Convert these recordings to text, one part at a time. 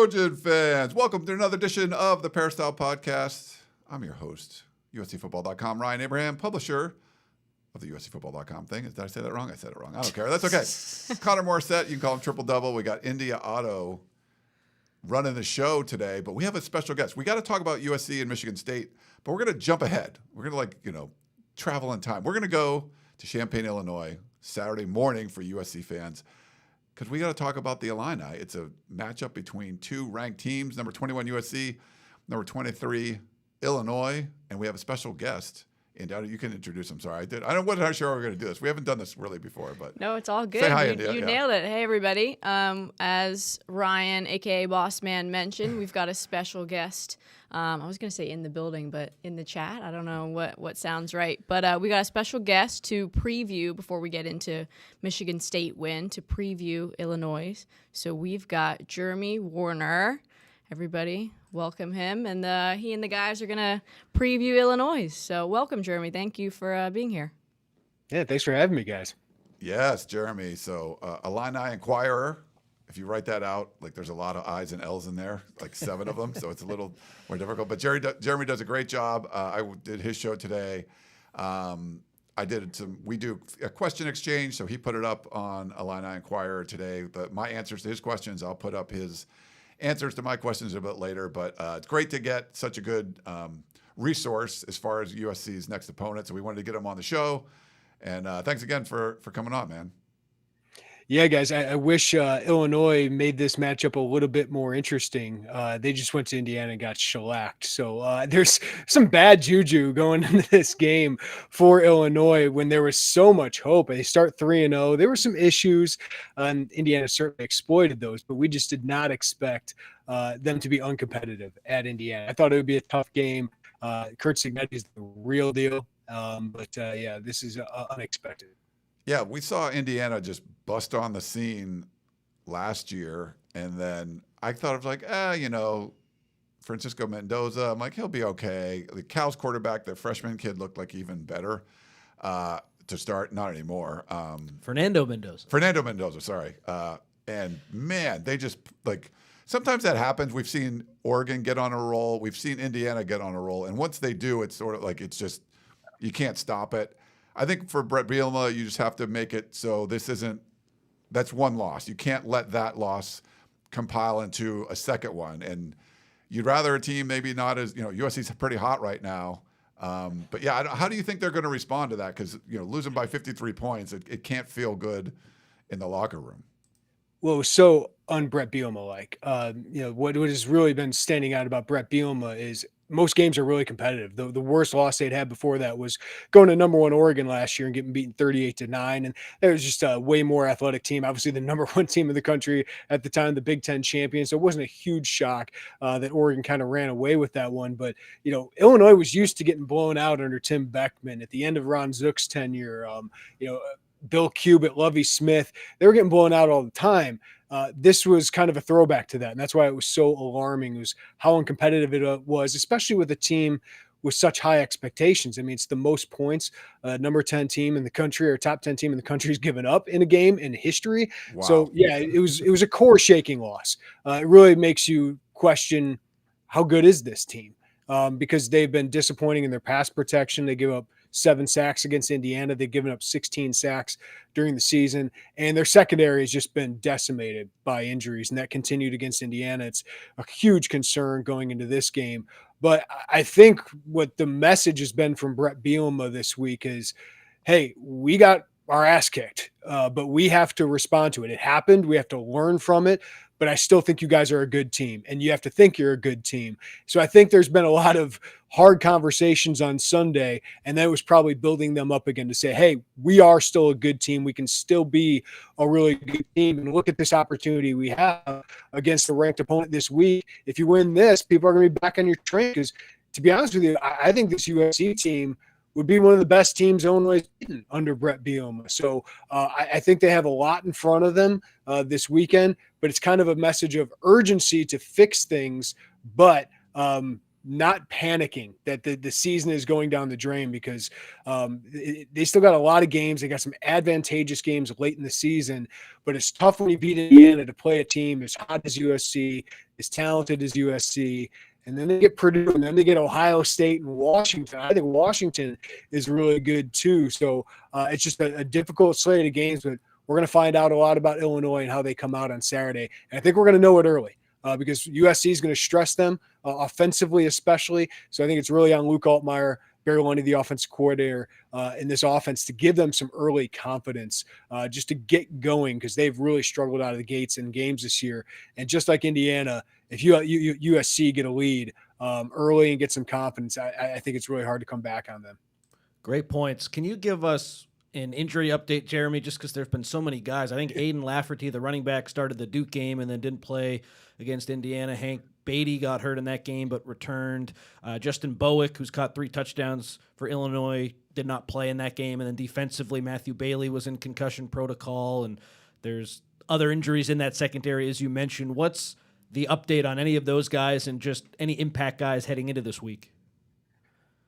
Trojan fans, welcome to another edition of the Peristyle Podcast. I'm your host, USCFootball.com, Ryan Abraham, publisher of the USCFootball.com thing. Did I say that wrong? I said it wrong. I don't care. That's okay. Connor Morrissette, you can call him Triple Double. We got India Otto running the show today, but we have a special guest. We got to talk about USC and Michigan State, but we're going to jump ahead. We're going to travel in time. We're going to go to Champaign, Illinois, Saturday morning for USC fans, because we got to talk about the Illini. It's a matchup between two ranked teams, number 21 USC, number 23 Illinois, and we have a special guest. India, you can introduce him. Sorry, I wasn't sure we were going to do this. We haven't done this really before, but no, it's all good. Say hi, India. You nailed it. Hey, everybody. As Ryan, aka Boss Man, mentioned, we've got a special guest. I was going to say in the building, but in the chat. I don't know what sounds right. But we got a special guest to preview, before we get into Michigan State win, to preview Illinois. So we've got Jeremy Werner. Everybody, welcome him. And he and the guys are going to preview Illinois. So welcome, Jeremy. Thank you for being here. Yeah, thanks for having me, guys. Yes, Jeremy. So IlliniInquirer. If you write that out, there's a lot of I's and L's in there, 7 of them, so it's a little more difficult. But Jeremy does a great job. I did his show today. We do a question exchange, so he put it up on IlliniInquirer today. My answers to his questions, I'll put up his answers to my questions a bit later. But it's great to get such a good resource as far as USC's next opponent. So we wanted to get him on the show. And thanks again for coming on, man. Yeah, guys, I wish Illinois made this matchup a little bit more interesting. They just went to Indiana and got shellacked. So there's some bad juju going into this game for Illinois when there was so much hope. They start 3-0. There were some issues, and Indiana certainly exploited those, but we just did not expect them to be uncompetitive at Indiana. I thought it would be a tough game. Kurt Signetti is the real deal, but this is unexpected. Yeah, we saw Indiana just bust on the scene last year, and then I thought of Francisco Mendoza. I'm like, he'll be okay. The Cal's quarterback, the freshman kid, looked like even better to start. Not anymore. Fernando Mendoza, sorry. And man, they just sometimes that happens. We've seen Oregon get on a roll. We've seen Indiana get on a roll, and once they do, it's sort of it's just you can't stop it. I think for Brett Bielema, you just have to make it so that's one loss. You can't let that loss compile into a second one. And you'd rather a team maybe not as, USC's pretty hot right now. But yeah, how do you think they're going to respond to that? Because, losing by 53 points, it can't feel good in the locker room. Well, so un-Brett Bielema-like. What has really been standing out about Brett Bielema is most games are really competitive. The worst loss they'd had before that was going to number 1 Oregon last year and getting beaten 38-9. And it was just a way more athletic team. Obviously, the number 1 team in the country at the time, the Big Ten champion. So it wasn't a huge shock that Oregon kind of ran away with that one. But, Illinois was used to getting blown out under Tim Beckman at the end of Ron Zook's tenure. Bill Cubitt, Lovie Smith, they were getting blown out all the time. This was kind of a throwback to that. And that's why it was so alarming. It was how uncompetitive it was, especially with a team with such high expectations. I mean, it's the most points number 10 team in the country or top 10 team in the country has given up in a game in history. Wow. So yeah, it was a core shaking loss. It really makes you question how good is this team? Because they've been disappointing in their pass protection. They give up 7 sacks against Indiana. They've given up 16 sacks during the season, and their secondary has just been decimated by injuries, and that continued against Indiana. It's a huge concern going into this game. But I think what the message has been from Brett Bielema this week is, hey, we got our ass kicked, but we have to respond to it. It happened. We have to learn from it. But I still think you guys are a good team, and you have to think you're a good team. So I think there's been a lot of hard conversations on Sunday, and that was probably building them up again to say, hey, we are still a good team. We can still be a really good team. And look at this opportunity we have against the ranked opponent this week. If you win this, people are going to be back on your train because, to be honest with you, I think this USC team would be one of the best teams Illinois has beaten under Brett Bielema. So I think they have a lot in front of them this weekend, but it's kind of a message of urgency to fix things. But not panicking that the season is going down the drain, because they still got a lot of games. They got some advantageous games late in the season, but it's tough when you beat Indiana to play a team as hot as USC, as talented as USC. And then they get Purdue, and then they get Ohio State and Washington. I think Washington is really good too. So it's just a difficult slate of games, but we're going to find out a lot about Illinois and how they come out on Saturday. And I think we're going to know it early because USC is going to stress them offensively, especially. So I think it's really on Luke Altmaier, Barry Lundy, the offensive coordinator, in this offense to give them some early confidence just to get going, because they've really struggled out of the gates in games this year. And just like Indiana, if USC get a lead early and get some confidence, I think it's really hard to come back on them. Great points. Can you give us an injury update, Jeremy, just because there have been so many guys? I think Aiden Lafferty, the running back, started the Duke game and then didn't play against Indiana. Hank Beatty got hurt in that game but returned. Justin Bowick, who's caught 3 touchdowns for Illinois, did not play in that game. And then defensively, Matthew Bailey was in concussion protocol. And there's other injuries in that secondary, as you mentioned. What's the update on any of those guys and just any impact guys heading into this week?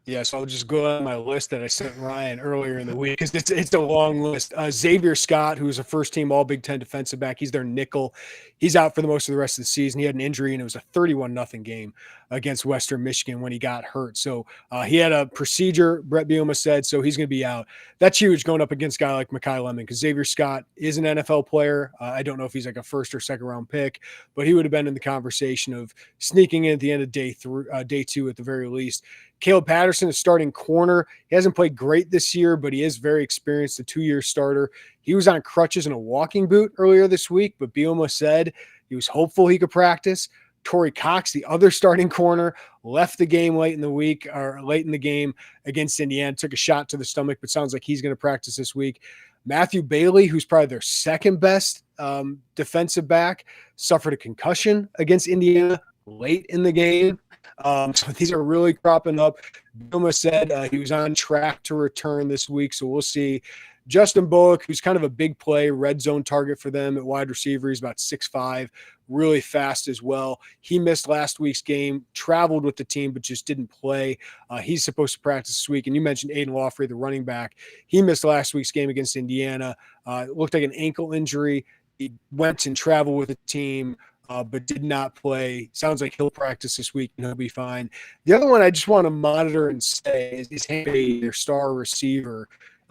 Yeah, so I'll just go on my list that I sent Ryan earlier in the week, because it's a long list. Xavier Scott, who's a first-team All-Big Ten defensive back, he's their nickel. He's out for the most of the rest of the season. He had an injury, and it was a 31-0 game against Western Michigan when he got hurt. So he had a procedure, Brett Bielema said, so he's going to be out. That's huge going up against a guy like Mekhi Lemon, because Xavier Scott is an NFL player. I don't know if he's like a first or second-round pick, but he would have been in the conversation of sneaking in at the end of day 2 at the very least. Caleb Patterson is starting corner. He hasn't played great this year, but he is very experienced, a 2-year starter. He was on crutches and a walking boot earlier this week, but Bielema said he was hopeful he could practice. Torrey Cox, the other starting corner, left the game late in the game against Indiana, took a shot to the stomach, but sounds like he's going to practice this week. Matthew Bailey, who's probably their second best defensive back, suffered a concussion against Indiana late in the game. So these are really cropping up. Bielema said he was on track to return this week, so we'll see. Justin Bowick, who's kind of a big play, red zone target for them at wide receiver. He's about 6'5", really fast as well. He missed last week's game, traveled with the team, but just didn't play. He's supposed to practice this week. And you mentioned Aiden Lafferty, the running back. He missed last week's game against Indiana. It looked like an ankle injury. He went and traveled with the team, but did not play. Sounds like he'll practice this week and he'll be fine. The other one I just want to monitor and say is Hank Beatty, their star receiver.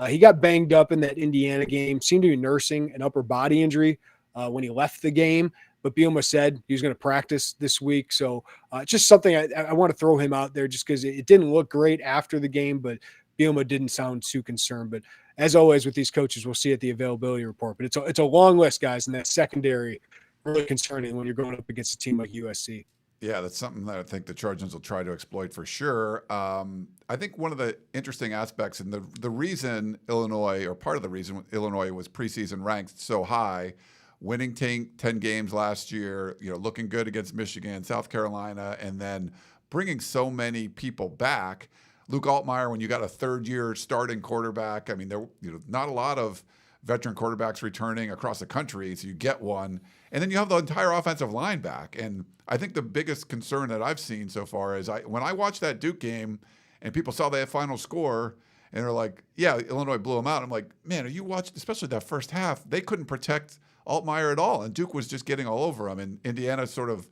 He got banged up in that Indiana game, seemed to be nursing an upper body injury when he left the game, but Bielema said he was going to practice this week. So just something I want to throw him out there just because it didn't look great after the game, but Bielema didn't sound too concerned. But as always with these coaches, we'll see at the availability report. But it's a long list, guys, and that secondary really concerning when you're going up against a team like USC. Yeah, that's something that I think the Trojans will try to exploit for sure. I think one of the interesting aspects and the reason Illinois, or part of the reason Illinois was preseason ranked so high, winning 10 games last year, looking good against Michigan, South Carolina, and then bringing so many people back. Luke Altmaier, when you got a third-year starting quarterback, I mean, there not a lot of veteran quarterbacks returning across the country, so you get one. And then you have the entire offensive line back. And I think the biggest concern that I've seen so far is when I watched that Duke game and people saw that final score and they're like, yeah, Illinois blew them out. I'm like, man, you watched, especially that first half, they couldn't protect Altmaier at all. And Duke was just getting all over them. And Indiana sort of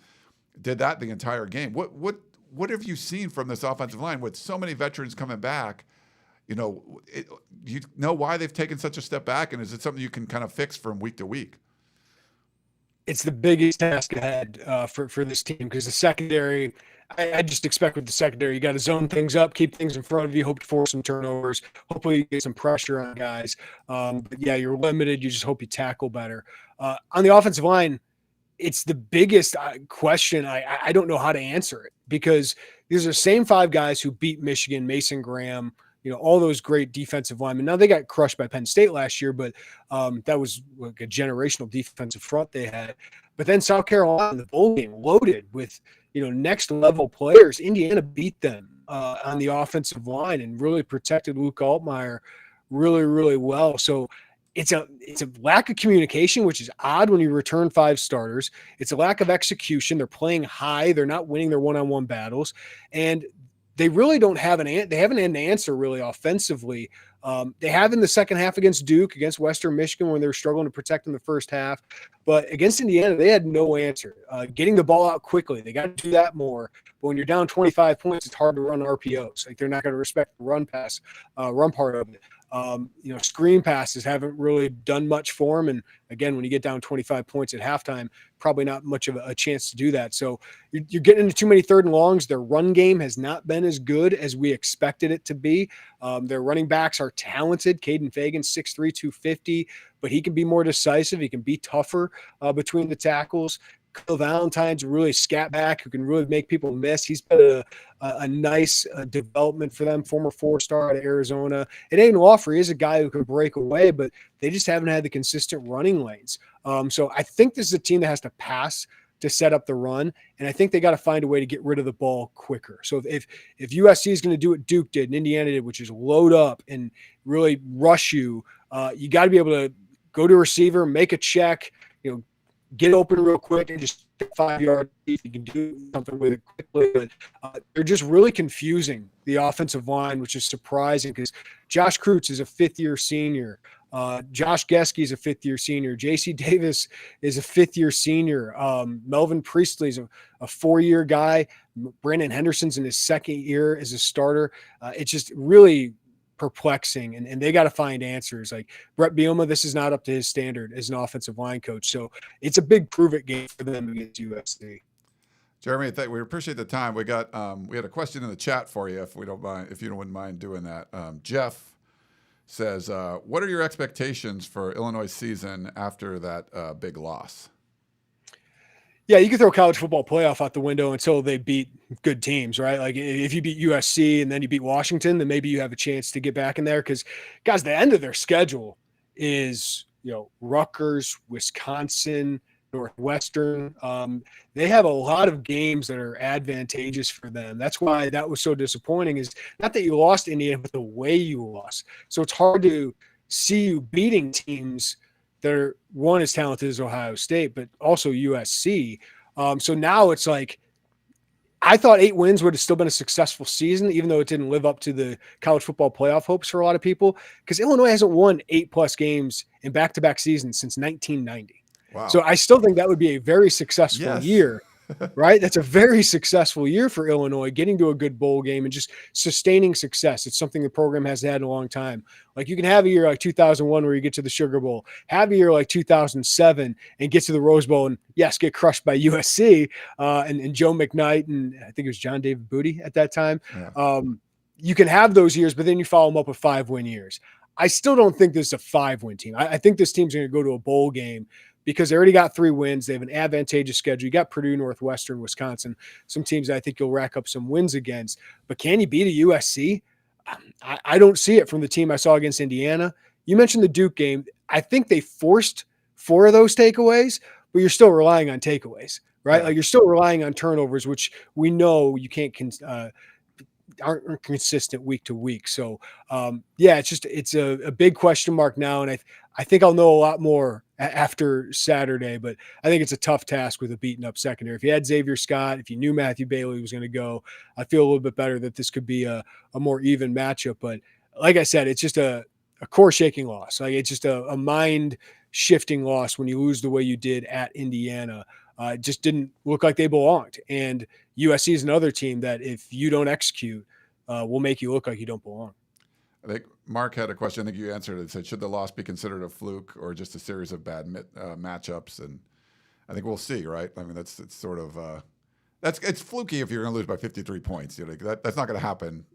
did that the entire game. What have you seen from this offensive line with so many veterans coming back? You know why they've taken such a step back, and is it something you can kind of fix from week to week? It's the biggest task ahead for this team, because the secondary, I just expect with the secondary, you got to zone things up, keep things in front of you, hope to force some turnovers, hopefully you get some pressure on guys. But yeah, you're limited. You just hope you tackle better. On the offensive line, it's the biggest question. I don't know how to answer it, because these are the same 5 guys who beat Michigan, Mason Graham, all those great defensive linemen. Now, they got crushed by Penn State last year, but that was like a generational defensive front they had. But then South Carolina, the bowl game, loaded with, next level players. Indiana beat them on the offensive line and really protected Luke Altmaier really, really well. So it's a lack of communication, which is odd when you return 5 starters. It's a lack of execution. They're playing high. They're not winning their one-on-one battles, and they really don't have they haven't had an answer really offensively. They have in the second half against Duke, against Western Michigan, when they were struggling to protect in the first half. But against Indiana, they had no answer. Getting the ball out quickly, they got to do that more. But when you're down 25 points, it's hard to run RPOs. Like, they're not going to respect the run part of it. Screen passes haven't really done much for them. And again, when you get down 25 points at halftime, probably not much of a chance to do that. So you're getting into too many 3rd and longs. Their run game has not been as good as we expected it to be. Their running backs are talented. Caden Fagan, 6'3", 250, but he can be more decisive. He can be tougher between the tackles. Kyle Valentine's a really scat back who can really make people miss. He's been a nice development for them, former 4-star out of Arizona. And Aiden Lawfrey is a guy who can break away, but they just haven't had the consistent running lanes. So I think this is a team that has to pass to set up the run, and I think they got to find a way to get rid of the ball quicker. So if USC is going to do what Duke did and Indiana did, which is load up and really rush you, you got to be able to go to a receiver, make a check, get open real quick and just 5 yards. You can do something with it quickly. But they're just really confusing the offensive line, which is surprising because Josh Kreutz is a 5th-year senior. Josh Geske is a 5th-year senior. J.C. Davis is a 5th-year senior. Melvin Priestley is a 4-year guy. Brandon Henderson's in his 2nd year as a starter. It's just really perplexing, and they got to find answers. Like Brett Bielema, this is not up to his standard as an offensive line coach. So it's a big prove-it game for them against USC. Jeremy, we appreciate the time. We got we had a question in the chat for you, if you wouldn't mind doing that. Jeff says, what are your expectations for Illinois' season after that big loss? Yeah, you can throw college football playoff out the window until they beat good teams, right? Like if you beat USC and then you beat Washington, then maybe you have a chance to get back in there. Because, guys, the end of their schedule is, Rutgers, Wisconsin, Northwestern. They have a lot of games that are advantageous for them. That's why that was so disappointing, is not that you lost Indiana, but the way you lost. So it's hard to see you beating teams that are, one, as talented as Ohio State, but also USC. So now it's like, I thought 8 wins would have still been a successful season, even though it didn't live up to the college football playoff hopes for a lot of people, because Illinois hasn't won 8+ games in back-to-back seasons since 1990. Wow. So I still think that would be a very successful year, right? That's a very successful year for Illinois, getting to a good bowl game and just sustaining success. It's something the program has had in a long time. Like, you can have a year like 2001 where you get to the Sugar Bowl, have a year like 2007 and get to the Rose Bowl and, yes, get crushed by USC and Joe McKnight and I think it was John David Booty at that time. Yeah. You can have those years, but then you follow them up with 5-win years. I still don't think this is a 5-win team. I think this team's going to go to a bowl game because they already got 3 wins. They have an advantageous schedule. You got Purdue, Northwestern, Wisconsin, some teams I think you'll rack up some wins against. But can you beat a USC? I don't see it from the team I saw against Indiana. You mentioned the Duke game. I think they forced 4 of those takeaways, but you're still relying on takeaways, right? Yeah. Like, you're still relying on turnovers, which we know you can't aren't consistent week to week. So, it's a big question mark now. And I think I'll know a lot more after Saturday, but I think it's a tough task with a beaten up secondary. If you had Xavier Scott, if you knew Matthew Bailey was going to go, I feel a little bit better that this could be a more even matchup. But like I said, it's just a core shaking loss. Like, it's just a mind shifting loss when you lose the way you did at Indiana. It just didn't look like they belonged. And USC is another team that if you don't execute, will make you look like you don't belong. I think Mark had a question. I think you answered it. It said, should the loss be considered a fluke or just a series of bad matchups? And I think we'll see, right? I mean, it's sort of it's fluky if you're going to lose by 53 points. That's not going to happen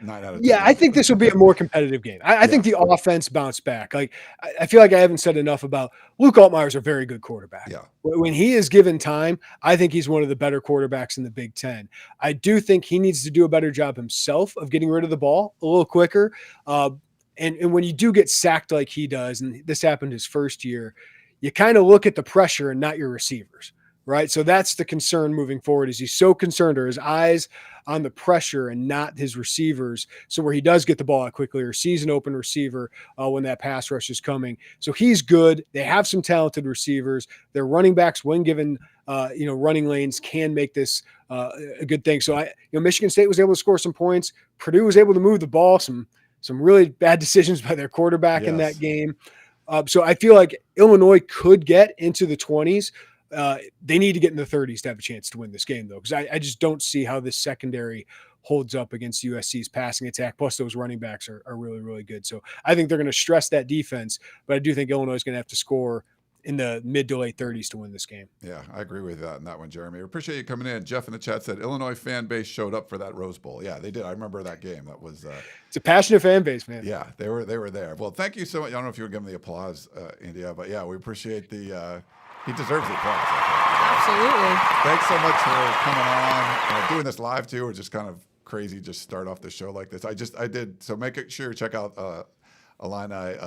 9 out of 10. Yeah, I think this will be a more competitive game. I think the offense bounced back. Like, I feel like I haven't said enough about Luke Altmaier's a very good quarterback. Yeah. When he is given time, I think he's one of the better quarterbacks in the Big Ten. I do think he needs to do a better job himself of getting rid of the ball a little quicker. And when you do get sacked like he does, and this happened his first year, you kind of look at the pressure and not your receivers, right? So that's the concern moving forward. Is he's so concerned, or his eyes on the pressure and not his receivers? So where he does get the ball out quickly or sees an open receiver when that pass rush is coming. So he's good. They have some talented receivers. Their running backs, when given running lanes, can make this a good thing. So Michigan State was able to score some points. Purdue was able to move the ball. Some really bad decisions by their quarterback in that game. So I feel like Illinois could get into the 20s. They need to get in the 30s to have a chance to win this game, though, because I just don't see how this secondary holds up against USC's passing attack. Plus, those running backs are really, really good. So I think they're going to stress that defense, but I do think Illinois is going to have to score in the mid to late 30s to win this game. Yeah, I agree with that in that one, Jeremy. I appreciate you coming in. Jeff in the chat said Illinois fan base showed up for that Rose Bowl. Yeah, they did. I remember that game. That was it's a passionate fan base, man. Yeah, they were there. Well, thank you so much. I don't know if you were giving the applause, India, but yeah, we appreciate the he deserves the applause. Absolutely. Thanks so much for coming on. Doing this live too, or just kind of crazy. Just start off the show like this. I did. So make sure you check out Illini.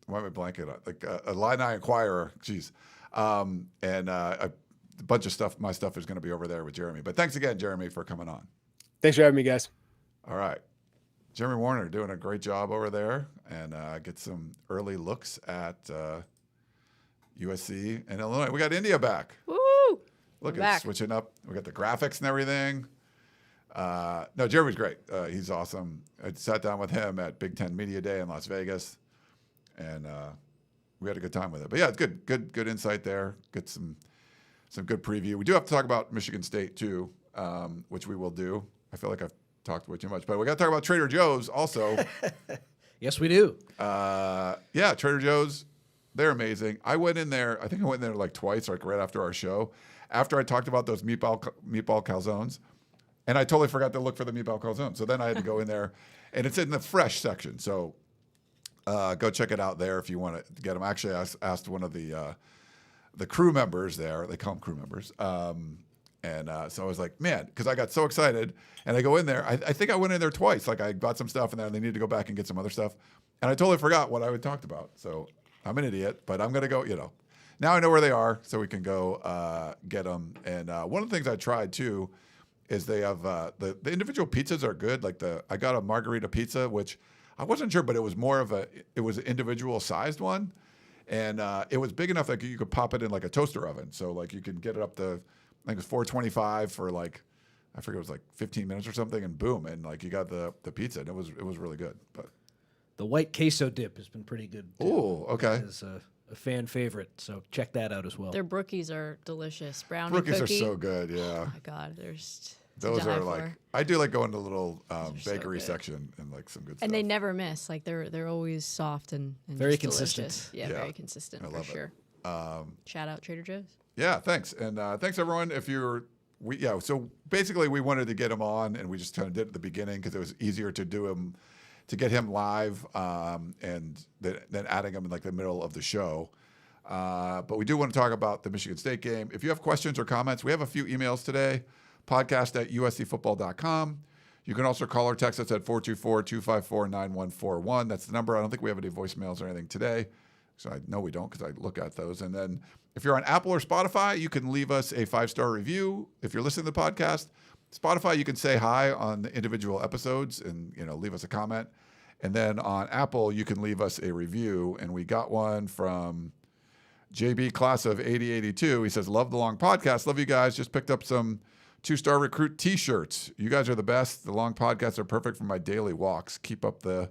Why am I blanking on? Like IlliniInquirer. Jeez. And a bunch of stuff. My stuff is going to be over there with Jeremy. But thanks again, Jeremy, for coming on. Thanks for having me, guys. All right. Jeremy Werner doing a great job over there, and get some early looks at USC and Illinois. We got India back. Woo! Look, it's switching up. We got the graphics and everything. No, Jeremy's great. He's awesome. I sat down with him at Big Ten Media Day in Las Vegas, and we had a good time with it. But yeah, it's good insight there. Get some good preview. We do have to talk about Michigan State too, which we will do. I feel like I've talked way too much, but we got to talk about Trader Joe's also. Yes, we do. Yeah, Trader Joe's. They're amazing. I went in there. I think I went in there like twice, like right after our show, after I talked about those meatball calzones, and I totally forgot to look for the meatball calzone. So then I had to go in there, and it's in the fresh section. So go check it out there if you want to get them. Actually, I asked one of the crew members there. They call them crew members. So I was like, man, because I got so excited, and I go in there. I think I went in there twice. Like I bought some stuff, and then they needed to go back and get some other stuff, and I totally forgot what I had talked about. So I'm an idiot, but I'm gonna go. Now I know where they are, so we can go get them. And one of the things I tried too is they have the individual pizzas are good. Like I got a margarita pizza, which I wasn't sure, but it was more of it was an individual sized one, and it was big enough that you could pop it in like a toaster oven. So like you could get it up to, I think it was 425 for like, I forget, it was like 15 minutes or something, and boom, and like you got the pizza, and it was really good. But the white queso dip has been pretty good. Oh, okay. It's a fan favorite, so check that out as well. Their brookies are delicious. Brownie brookies cookie. are so good, yeah. Oh my God, Those are like, I do like going to the little bakery so section and like some good stuff. And they never miss. Like they're always soft and very just consistent. Delicious. Yeah, very consistent I for love sure. Shout out Trader Joe's. Yeah, thanks. And thanks everyone. So basically we wanted to get him on, and we just kind of did it at the beginning because it was easier to do him, to get him live and then adding him in like the middle of the show. But we do want to talk about the Michigan State game. If you have questions or comments, we have a few emails today, podcast@uscfootball.com. You can also call or text us at 424-254-9141. That's the number. I don't think we have any voicemails or anything today. So I know we don't because I look at those. And then if you're on Apple or Spotify, you can leave us a 5-star review. If you're listening to the podcast, Spotify, you can say hi on the individual episodes and leave us a comment. And then on Apple, you can leave us a review. And we got one from JB class of 8082. He says, love the long podcast. Love you guys. Just picked up some 2-star recruit t-shirts. You guys are the best. The long podcasts are perfect for my daily walks. Keep up the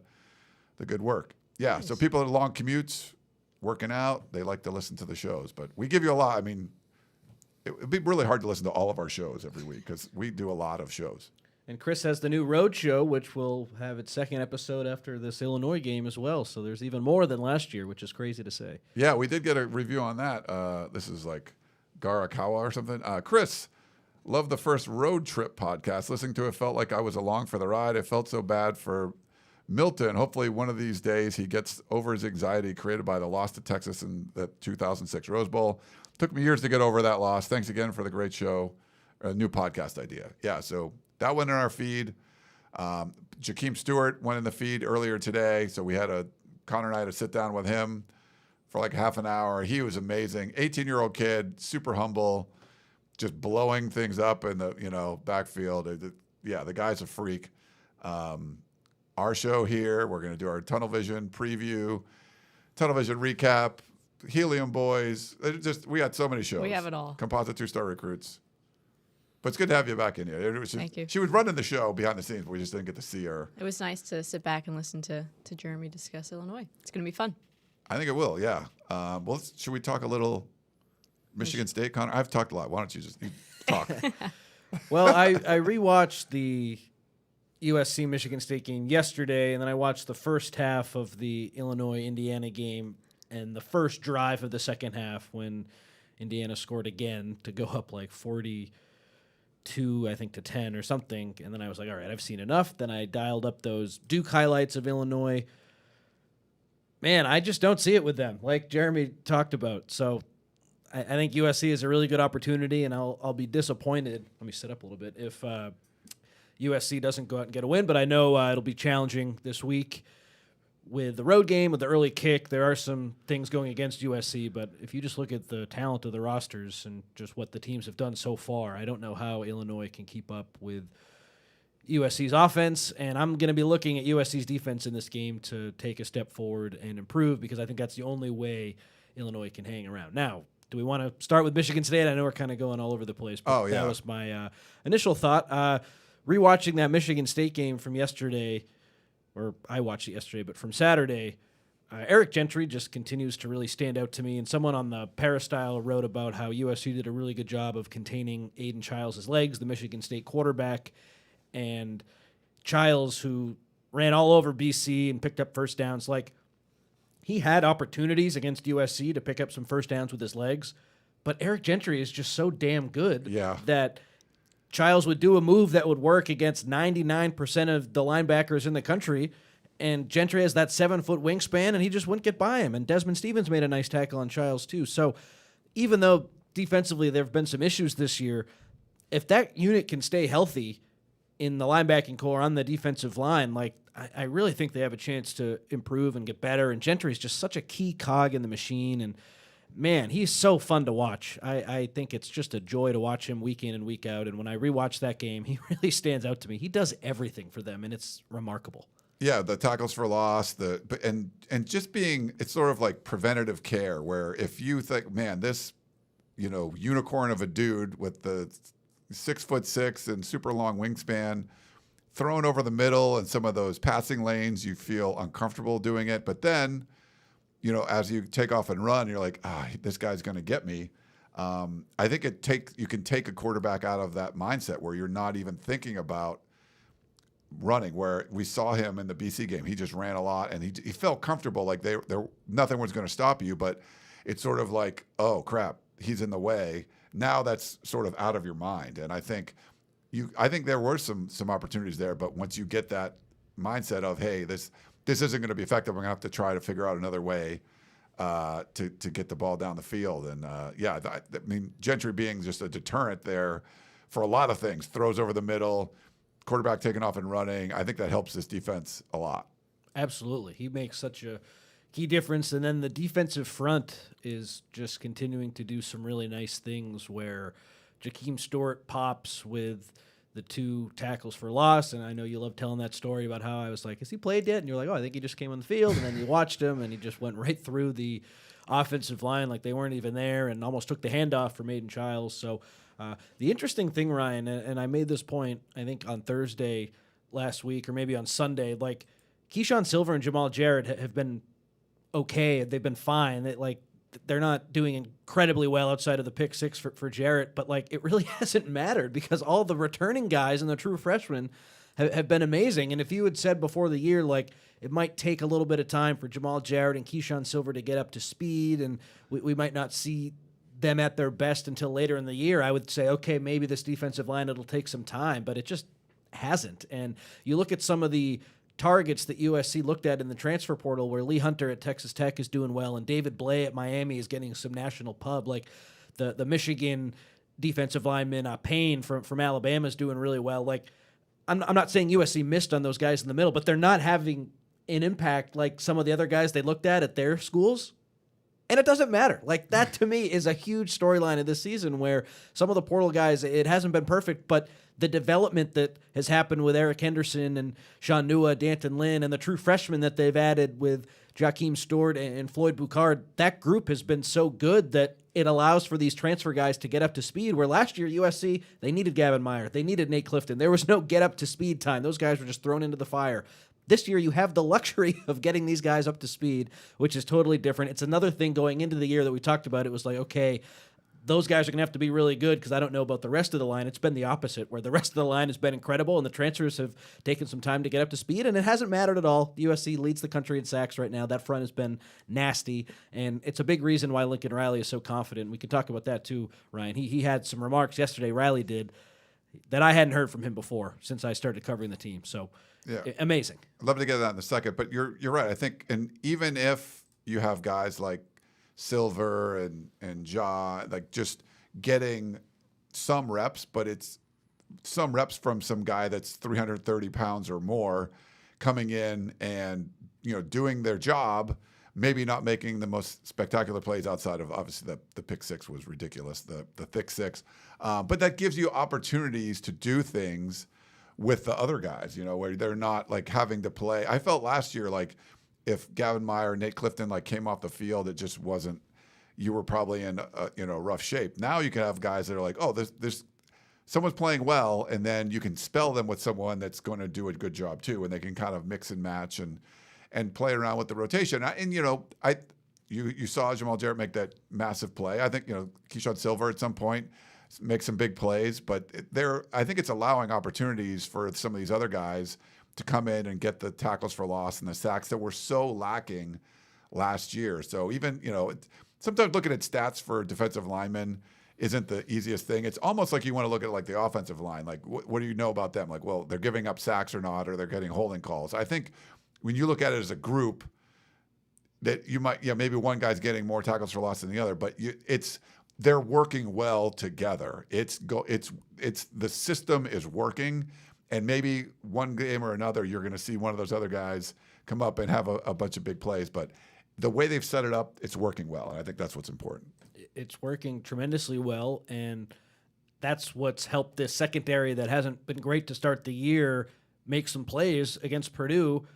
good work. Yeah, nice. So people at long commutes, working out, they like to listen to the shows. But we give you a lot. I mean, it would be really hard to listen to all of our shows every week because we do a lot of shows. And Chris has the new road show, which will have its second episode after this Illinois game as well. So there's even more than last year, which is crazy to say. Yeah, we did get a review on that. This is like Garakawa or something. Chris, love the first road trip podcast. Listening to it felt like I was along for the ride. I felt so bad for Milton. Hopefully one of these days he gets over his anxiety created by the loss to Texas in the 2006 Rose Bowl. Took me years to get over that loss. Thanks again for the great show. A new podcast idea. Yeah, so that went in our feed. Jakeem Stewart went in the feed earlier today. So we had Connor and I had to sit down with him for like half an hour. He was amazing. 18-year-old kid, super humble, just blowing things up in the backfield. The guy's a freak. Our show here, we're going to do our Tunnel Vision preview, Tunnel Vision recap, Helium Boys. We got so many shows. We have it all. Composite 2-star recruits. But it's good to have you back in here. Thank you. She was running the show behind the scenes, but we just didn't get to see her. It was nice to sit back and listen to Jeremy discuss Illinois. It's going to be fun. I think it will, yeah. Should we talk a little Michigan State, Connor? I've talked a lot. Why don't you just talk? Well, I rewatched the USC Michigan State game yesterday, and then I watched the first half of the Illinois-Indiana game and the first drive of the second half when Indiana scored again to go up like 42, I think, to 10 or something. And then I was like, all right, I've seen enough. Then I dialed up those Duke highlights of Illinois. Man, I just don't see it with them, like Jeremy talked about. So I think USC is a really good opportunity, and I'll be disappointed. Let me sit up a little bit if USC doesn't go out and get a win. But I know it'll be challenging this week with the road game, with the early kick. There are some things going against USC, but if you just look at the talent of the rosters and just what the teams have done so far, I don't know how Illinois can keep up with USC's offense, and I'm going to be looking at USC's defense in this game to take a step forward and improve, because I think that's the only way Illinois can hang around. Now, do we want to start with Michigan State? I know we're kind of going all over the place, but that was my initial thought. Rewatching that Michigan State game from yesterday, or I watched it yesterday, but from Saturday, Eric Gentry just continues to really stand out to me. And someone on the Peristyle wrote about how USC did a really good job of containing Aiden Childs' legs, the Michigan State quarterback. And Childs, who ran all over BC and picked up first downs, like, he had opportunities against USC to pick up some first downs with his legs, but Eric Gentry is just so damn good that Childs would do a move that would work against 99% of the linebackers in the country, and Gentry has that 7-foot wingspan, and he just wouldn't get by him. And Desmond Stevens made a nice tackle on Childs too. So even though defensively there have been some issues this year, if that unit can stay healthy in the linebacking core on the defensive line, like, I really think they have a chance to improve and get better. And Gentry is just such a key cog in the machine. And, man, he's so fun to watch. I think it's just a joy to watch him week in and week out. And when I rewatch that game, he really stands out to me. He does everything for them, and it's remarkable. Yeah, the tackles for loss, and just being, it's sort of like preventative care, where if you think, man, this, unicorn of a dude with the 6'6" and super long wingspan, thrown over the middle and some of those passing lanes, you feel uncomfortable doing it. But then, as you take off and run, you're like, this guy's going to get me. I think you can take a quarterback out of that mindset where you're not even thinking about running, where we saw him in the BC game. He just ran a lot, and he felt comfortable, like nothing was going to stop you. But it's sort of like, oh, crap, he's in the way. Now that's sort of out of your mind. And I think there were some opportunities there, but once you get that mindset of, hey, this isn't going to be effective, I'm going to have to try to figure out another way to get the ball down the field. And Gentry being just a deterrent there for a lot of things, throws over the middle, quarterback taking off and running. I think that helps this defense a lot. Absolutely. He makes such a key difference. And then the defensive front is just continuing to do some really nice things, where Jakeem Stewart pops with the 2 tackles for loss. And I know you love telling that story about how I was like, has he played yet? And you're like, oh, I think he just came on the field. And then you watched him, and he just went right through the offensive line like they weren't even there, and almost took the handoff from Aiden Childs. So the interesting thing, Ryan, and I made this point, I think, on Thursday last week, or maybe on Sunday, like, Keyshawn Silver and Jamal Jarrett have been okay. They've been fine. They're not doing incredibly well outside of the pick 6 for Jarrett, but, like, it really hasn't mattered, because all the returning guys and the true freshmen have been amazing. And if you had said before the year, like, it might take a little bit of time for Jamal Jarrett and Keyshawn Silver to get up to speed, and we might not see them at their best until later in the year, I would say, okay, maybe this defensive line, it'll take some time, but it just hasn't. And you look at some of the targets that USC looked at in the transfer portal, where Lee Hunter at Texas Tech is doing well, and David Blay at Miami is getting some national pub. Like the Michigan defensive lineman Payne from Alabama is doing really well. Like, I'm not saying USC missed on those guys in the middle, but they're not having an impact like some of the other guys they looked at their schools. And it doesn't matter. Like, that to me is a huge storyline of this season where some of the portal guys, it hasn't been perfect, but the development that has happened with Eric Henderson and Sean Nua, Danton Lynn, and the true freshmen that they've added with Jakeem Stewart and Floyd Boucard, that group has been so good that it allows for these transfer guys to get up to speed, where last year USC, they needed Gavin Meyer. They needed Nate Clifton. There was no get up to speed time. Those guys were just thrown into the fire. This year, you have the luxury of getting these guys up to speed, which is totally different. It's another thing going into the year that we talked about. It was like, okay, those guys are going to have to be really good because I don't know about the rest of the line. It's been the opposite, where the rest of the line has been incredible, and the transfers have taken some time to get up to speed, and it hasn't mattered at all. USC leads the country in sacks right now. That front has been nasty, and it's a big reason why Lincoln Riley is so confident. We can talk about that too, Ryan. He had some remarks yesterday, Riley did, that I hadn't heard from him before since I started covering the team. So, amazing. I'd love to get that in a second, but you're right. I think, and even if you have guys like Silver and Ja, like just getting some reps, but it's some reps from some guy that's 330 pounds or more coming in and, doing their job, maybe not making the most spectacular plays outside of, obviously, the pick six was ridiculous, the thick six. But that gives you opportunities to do things with the other guys, where they're not like having to play. I felt last year like if Gavin Meyer, Nate Clifton came off the field, it just wasn't. You were probably in rough shape. Now you can have guys that are like, oh, there's someone's playing well, and then you can spell them with someone that's going to do a good job too, and they can kind of mix and match and play around with the rotation. You saw Jamal Jarrett make that massive play. I think Keyshawn Silver at some point make some big plays, but I think it's allowing opportunities for some of these other guys to come in and get the tackles for loss and the sacks that were so lacking last year. So even, sometimes looking at stats for defensive linemen isn't the easiest thing. It's almost like you want to look at like the offensive line. Like, what do you know about them? Like, well, they're giving up sacks or not, or they're getting holding calls. I think when you look at it as a group, that you might, maybe one guy's getting more tackles for loss than the other, but they're working well together. It's the system is working. And maybe one game or another, you're going to see one of those other guys come up and have a bunch of big plays. But the way they've set it up, it's working well. And I think that's what's important. It's working tremendously well. And that's what's helped this secondary that hasn't been great to start the year make some plays against Purdue.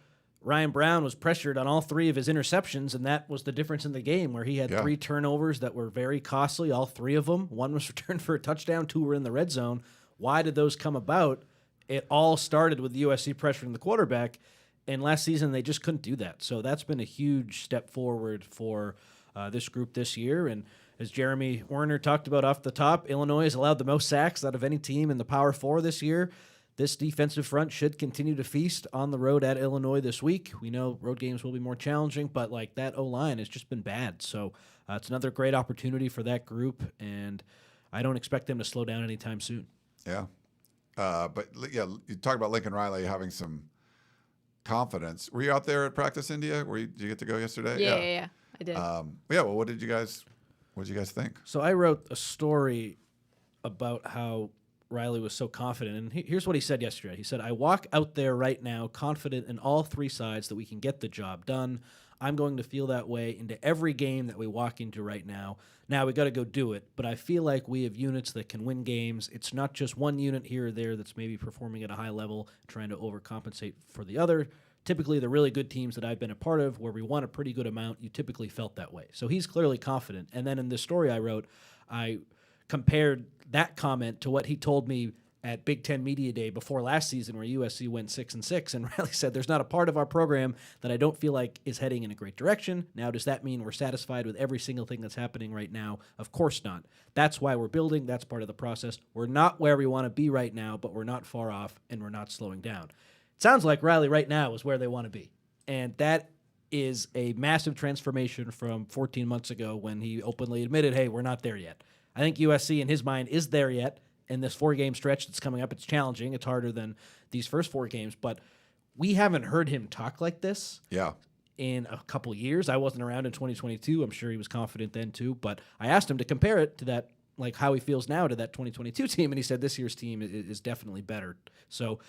Ryan Brown was pressured on all three of his interceptions, and that was the difference in the game, where he had 3 turnovers that were very costly, all 3 of them. 1 was returned for a touchdown, 2 were in the red zone. Why did those come about? It all started with USC pressuring the quarterback, and last season they just couldn't do that. So that's been a huge step forward for this group this year. And as Jeremy Werner talked about off the top, Illinois has allowed the most sacks out of any team in the Power 4 this year. This defensive front should continue to feast on the road at Illinois this week. We know road games will be more challenging, but like that O-line has just been bad. So it's another great opportunity for that group, and I don't expect them to slow down anytime soon. Yeah. You talk about Lincoln Riley having some confidence. Were you out there at practice, India? Did you get to go yesterday? Yeah, I did. Well, what did you guys think? So I wrote a story about how Riley was so confident, and here's what he said yesterday. He said, "I walk out there right now confident in all 3 sides that we can get the job done. I'm going to feel that way into every game that we walk into right now. Now we got to go do it, but I feel like we have units that can win games. It's not just one unit here or there that's maybe performing at a high level, trying to overcompensate for the other. Typically, the really good teams that I've been a part of, where we won a pretty good amount, you typically felt that way." So he's clearly confident. And then in this story I wrote, I compared that comment to what he told me at Big Ten Media Day before last season, where USC went 6-6, and Riley said, "There's not a part of our program that I don't feel like is heading in a great direction. Now, does that mean we're satisfied with every single thing that's happening right now? Of course not. That's why we're building. That's part of the process. We're not where we want to be right now, but we're not far off, and we're not slowing down." It sounds like Riley right now is where they want to be, and that is a massive transformation from 14 months ago when he openly admitted, hey, we're not there yet. I think USC, in his mind, is there yet. In this 4-game stretch that's coming up, it's challenging. It's harder than these first 4 games, but we haven't heard him talk like this in a couple years. I wasn't around in 2022. I'm sure he was confident then too, but I asked him to compare it to that, like how he feels now to that 2022 team, and he said this year's team is definitely better. So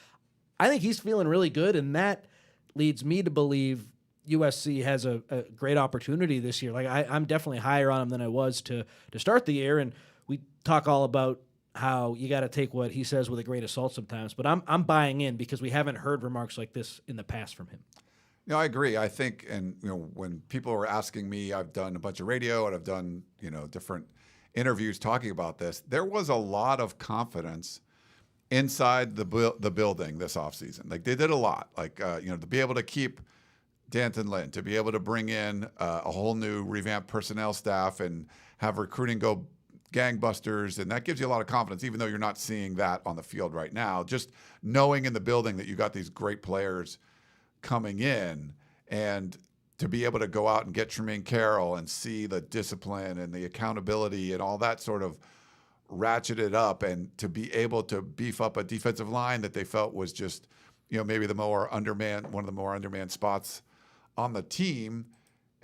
I think he's feeling really good, and that leads me to believe USC has a great opportunity this year. Like I'm definitely higher on him than I was to start the year. And we talk all about how you got to take what he says with a grain of salt sometimes. But I'm buying in because we haven't heard remarks like this in the past from him. No, I agree. I think, and when people were asking me, I've done a bunch of radio and I've done different interviews talking about this. There was a lot of confidence inside the building this offseason. Like they did a lot. Like to be able to keep Danton Lynn, to be able to bring in a whole new revamped personnel staff and have recruiting go gangbusters, and that gives you a lot of confidence, even though you're not seeing that on the field right now. Just knowing in the building that you got these great players coming in, and to be able to go out and get Tremaine Carroll and see the discipline and the accountability and all that sort of ratcheted up, and to be able to beef up a defensive line that they felt was just, maybe one of the more undermanned spots on the team,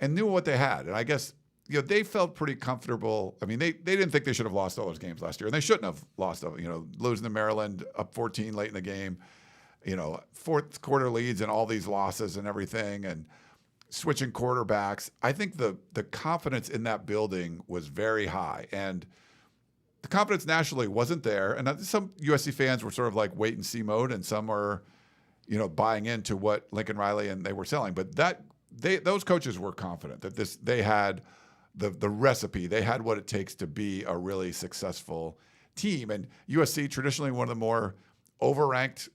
and knew what they had. And I guess, they felt pretty comfortable. I mean, they didn't think they should have lost all those games last year, and they shouldn't have lost them, losing to Maryland up 14 late in the game, fourth quarter leads and all these losses and everything, and switching quarterbacks. I think the confidence in that building was very high, and the confidence nationally wasn't there. And some USC fans were sort of like wait and see mode, and some are, buying into what Lincoln Riley and they were selling. But those coaches were confident that they had the recipe, they had what it takes to be a really successful team. And USC, traditionally one of the more overranked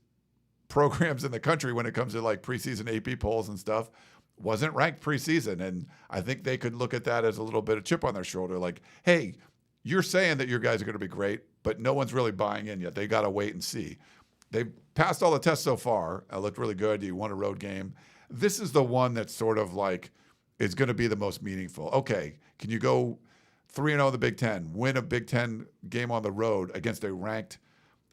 programs in the country when it comes to like preseason AP polls and stuff, wasn't ranked preseason. And I think they could look at that as a little bit of chip on their shoulder. Like, hey, you're saying that your guys are going to be great, but no one's really buying in yet. They got to wait and see. They've passed all the tests so far. It looked really good. You won a road game. This is the one that's sort of like is going to be the most meaningful. Okay, can you go 3-0 in the Big Ten, win a Big Ten game on the road against a ranked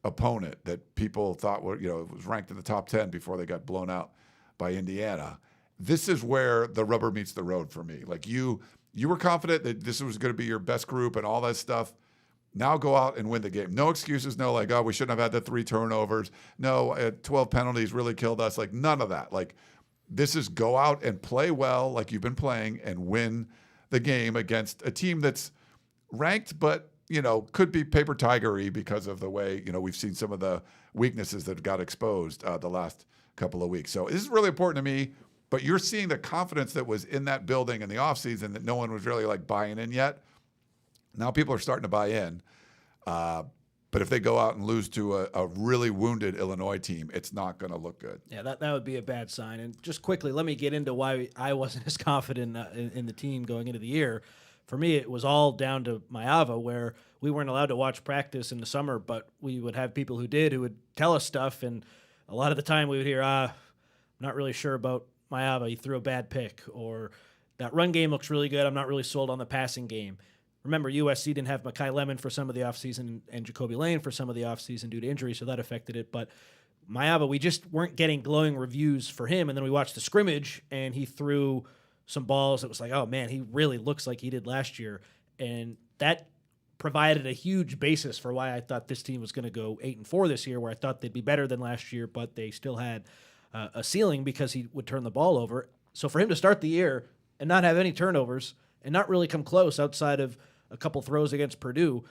opponent that people thought it was ranked in the top 10 before they got blown out by Indiana? This is where the rubber meets the road for me. Like you were confident that this was going to be your best group and all that stuff. Now go out and win the game. No excuses. No, like, oh, we shouldn't have had the 3 turnovers. No, 12 penalties really killed us. Like none of that. Like this is go out and play well like you've been playing and win the game against a team that's ranked, but could be paper tigery because of the way, we've seen some of the weaknesses that got exposed the last couple of weeks. So this is really important to me, but you're seeing the confidence that was in that building in the offseason that no one was really like buying in yet. Now people are starting to buy in. But if they go out and lose to a really wounded Illinois team, it's not going to look good. Yeah, that would be a bad sign. And just quickly, let me get into why I wasn't as confident in the team going into the year. For me, it was all down to Maava, where we weren't allowed to watch practice in the summer, but we would have people who would tell us stuff. And a lot of the time we would hear, I'm not really sure about Maava. He threw a bad pick. Or that run game looks really good. I'm not really sold on the passing game. Remember, USC didn't have Mekhi Lemon for some of the offseason and Jacoby Lane for some of the offseason due to injury, so that affected it. But Maava, we just weren't getting glowing reviews for him. And then we watched the scrimmage, and he threw some balls that was like, oh, man, he really looks like he did last year. And that provided a huge basis for why I thought this team was going to go 8-4 this year, where I thought they'd be better than last year, but they still had a ceiling because he would turn the ball over. So for him to start the year and not have any turnovers and not really come close outside of a couple throws against Purdue,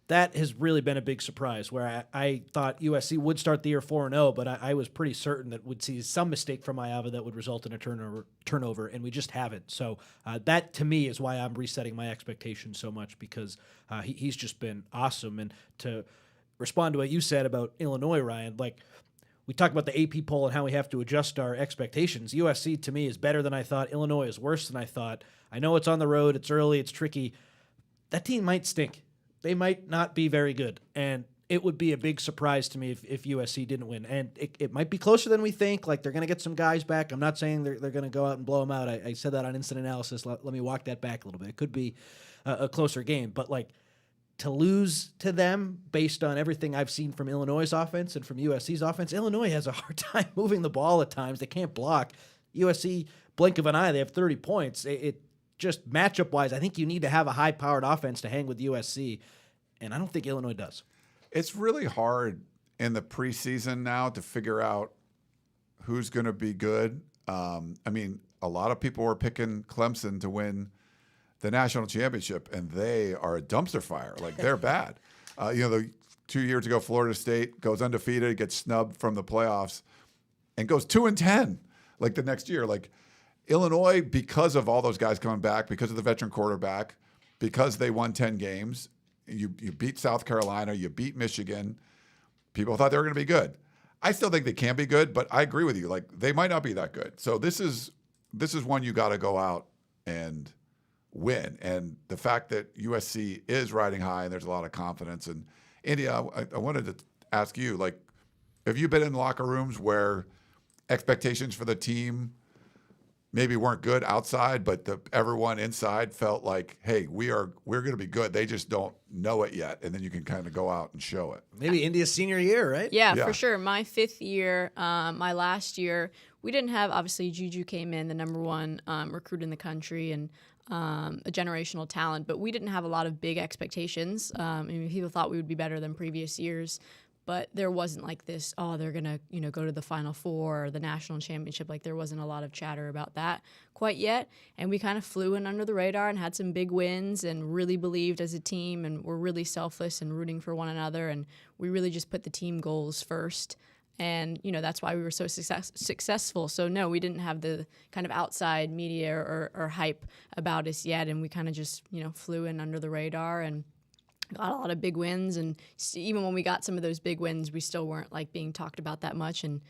that has really been a big surprise, where I thought USC would start the year 4-0, but I was pretty certain that we'd see some mistake from Maava that would result in a turnover, and we just haven't. So that, to me, is why I'm resetting my expectations so much, because he's just been awesome. And to respond to what you said about Illinois, Ryan, like we talked about the AP poll and how we have to adjust our expectations. USC, to me, is better than I thought. Illinois is worse than I thought. I know it's on the road, it's early, it's tricky. That team might stink. They might not be very good, and it would be a big surprise to me if USC didn't win. And it might be closer than we think. Like, they're going to get some guys back. I'm not saying they're going to go out and blow them out. I said that on Instant Analysis. Let me walk that back a little bit. It could be a closer game. But, like, to lose to them based on everything I've seen from Illinois' offense and from USC's offense, Illinois has a hard time moving the ball at times. They can't block. USC, blink of an eye, they have 30 points. It just matchup-wise, I think you need to have a high-powered offense to hang with USC. And I don't think Illinois does. It's really hard in the preseason now to figure out who's going to be good. I mean, a lot of people were picking Clemson to win the national championship, and they are a dumpster fire. Like, they're bad. The 2 years ago, Florida State goes undefeated, gets snubbed from the playoffs, and goes 2-10 like the next year. Like, Illinois, because of all those guys coming back, because of the veteran quarterback, because they won 10 games, you beat South Carolina, you beat Michigan. People thought they were going to be good. I still think they can be good, but I agree with you. Like, they might not be that good. So this is one you got to go out and win. And the fact that USC is riding high and there's a lot of confidence. And India, I wanted to ask you, like, have you been in locker rooms where expectations for the team maybe weren't good outside, but everyone inside felt like, hey, we're going to be good. They just don't know it yet. And then you can kind of go out and show it. Maybe India's senior year, right? Yeah, Yeah. for sure. My 5th year, my last year, we didn't have, obviously, Juju came in, the number one recruit in the country and a generational talent, but we didn't have a lot of big expectations. People thought we would be better than previous years. But there wasn't like this, they're going to, go to the Final Four or the national championship. Like, there wasn't a lot of chatter about that quite yet. And we kind of flew in under the radar and had some big wins and really believed as a team and were really selfless and rooting for one another. And we really just put the team goals first. And, that's why we were so successful. So, no, we didn't have the kind of outside media or hype about us yet. And we kind of just, flew in under the radar and got a lot of big wins, and even when we got some of those big wins, we still weren't like being talked about that much. And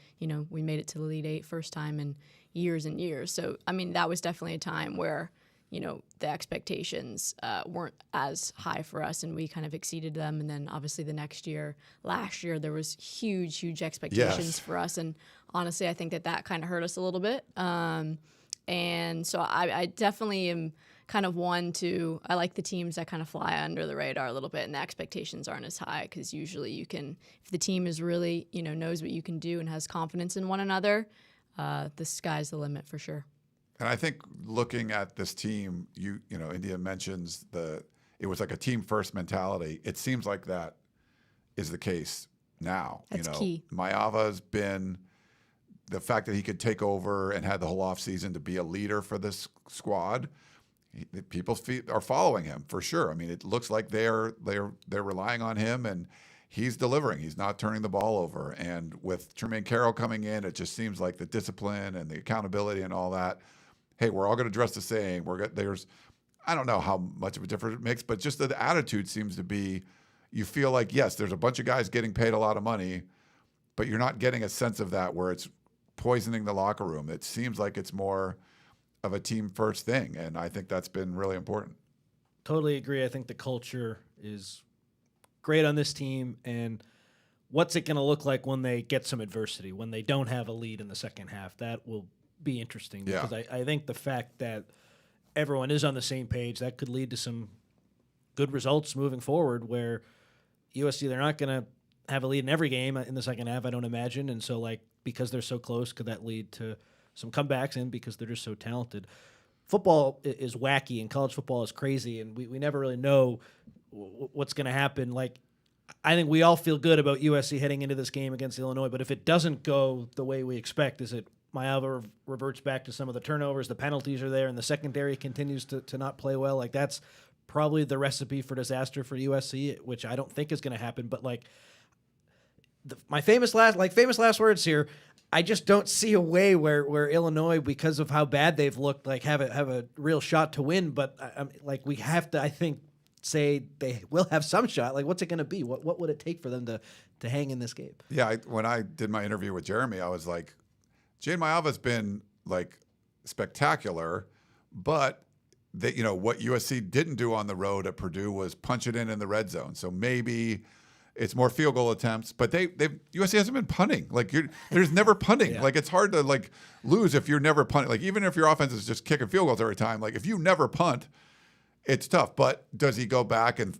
we made it to the Elite Eight first time in years and years. So that was definitely a time where the expectations weren't as high for us, and we kind of exceeded them. And then obviously last year there was huge expectations for us, and honestly, I think that kind of hurt us a little bit. And so I definitely am kind of I like the teams that kind of fly under the radar a little bit and the expectations aren't as high, because usually if the team is really, knows what you can do and has confidence in one another, the sky's the limit for sure. And I think looking at this team, India mentions it was like a team first mentality. It seems like that is the case now. That's key. Maiyava's been the fact that he could take over and had the whole offseason to be a leader for this squad. People's feet are following him for sure. It looks like they're relying on him, and he's delivering. He's not turning the ball over. And with Tremaine Carroll coming in, it just seems like the discipline and the accountability and all that. Hey, we're all going to dress the same. I don't know how much of a difference it makes, but just the attitude seems to be, you feel like, yes, there's a bunch of guys getting paid a lot of money, but you're not getting a sense of that where it's poisoning the locker room. It seems like it's more of a team first thing, and I think that's been really important. Totally agree. I think the culture is great on this team, and what's it going to look like when they get some adversity, when they don't have a lead in the second half? That will be interesting, because I think the fact that everyone is on the same page, that could lead to some good results moving forward, where USC, they're not going to have a lead in every game in the second half, I don't imagine, and so because they're so close, could that lead to some comebacks, and because they're just so talented. Football is wacky, and college football is crazy, and we never really know what's going to happen. I think we all feel good about USC heading into this game against Illinois, but if it doesn't go the way we expect, is it Maiyava reverts back to some of the turnovers, the penalties are there, and the secondary continues to not play well? That's probably the recipe for disaster for USC, which I don't think is going to happen. But my famous last words here, I just don't see a way where Illinois, because of how bad they've looked, have a real shot to win. But we have to, I think, say they will have some shot. What's it going to be? What would it take for them to hang in this game? Yeah, when I did my interview with Jeremy, I was like, Jane Maiyava's been spectacular, but what USC didn't do on the road at Purdue was punch it in the red zone. So maybe it's more field goal attempts, but USC hasn't been punting. There's never punting. Yeah. It's hard to lose if you're never punting. Even if your offense is just kicking field goals every time, if you never punt, it's tough. But does he go back and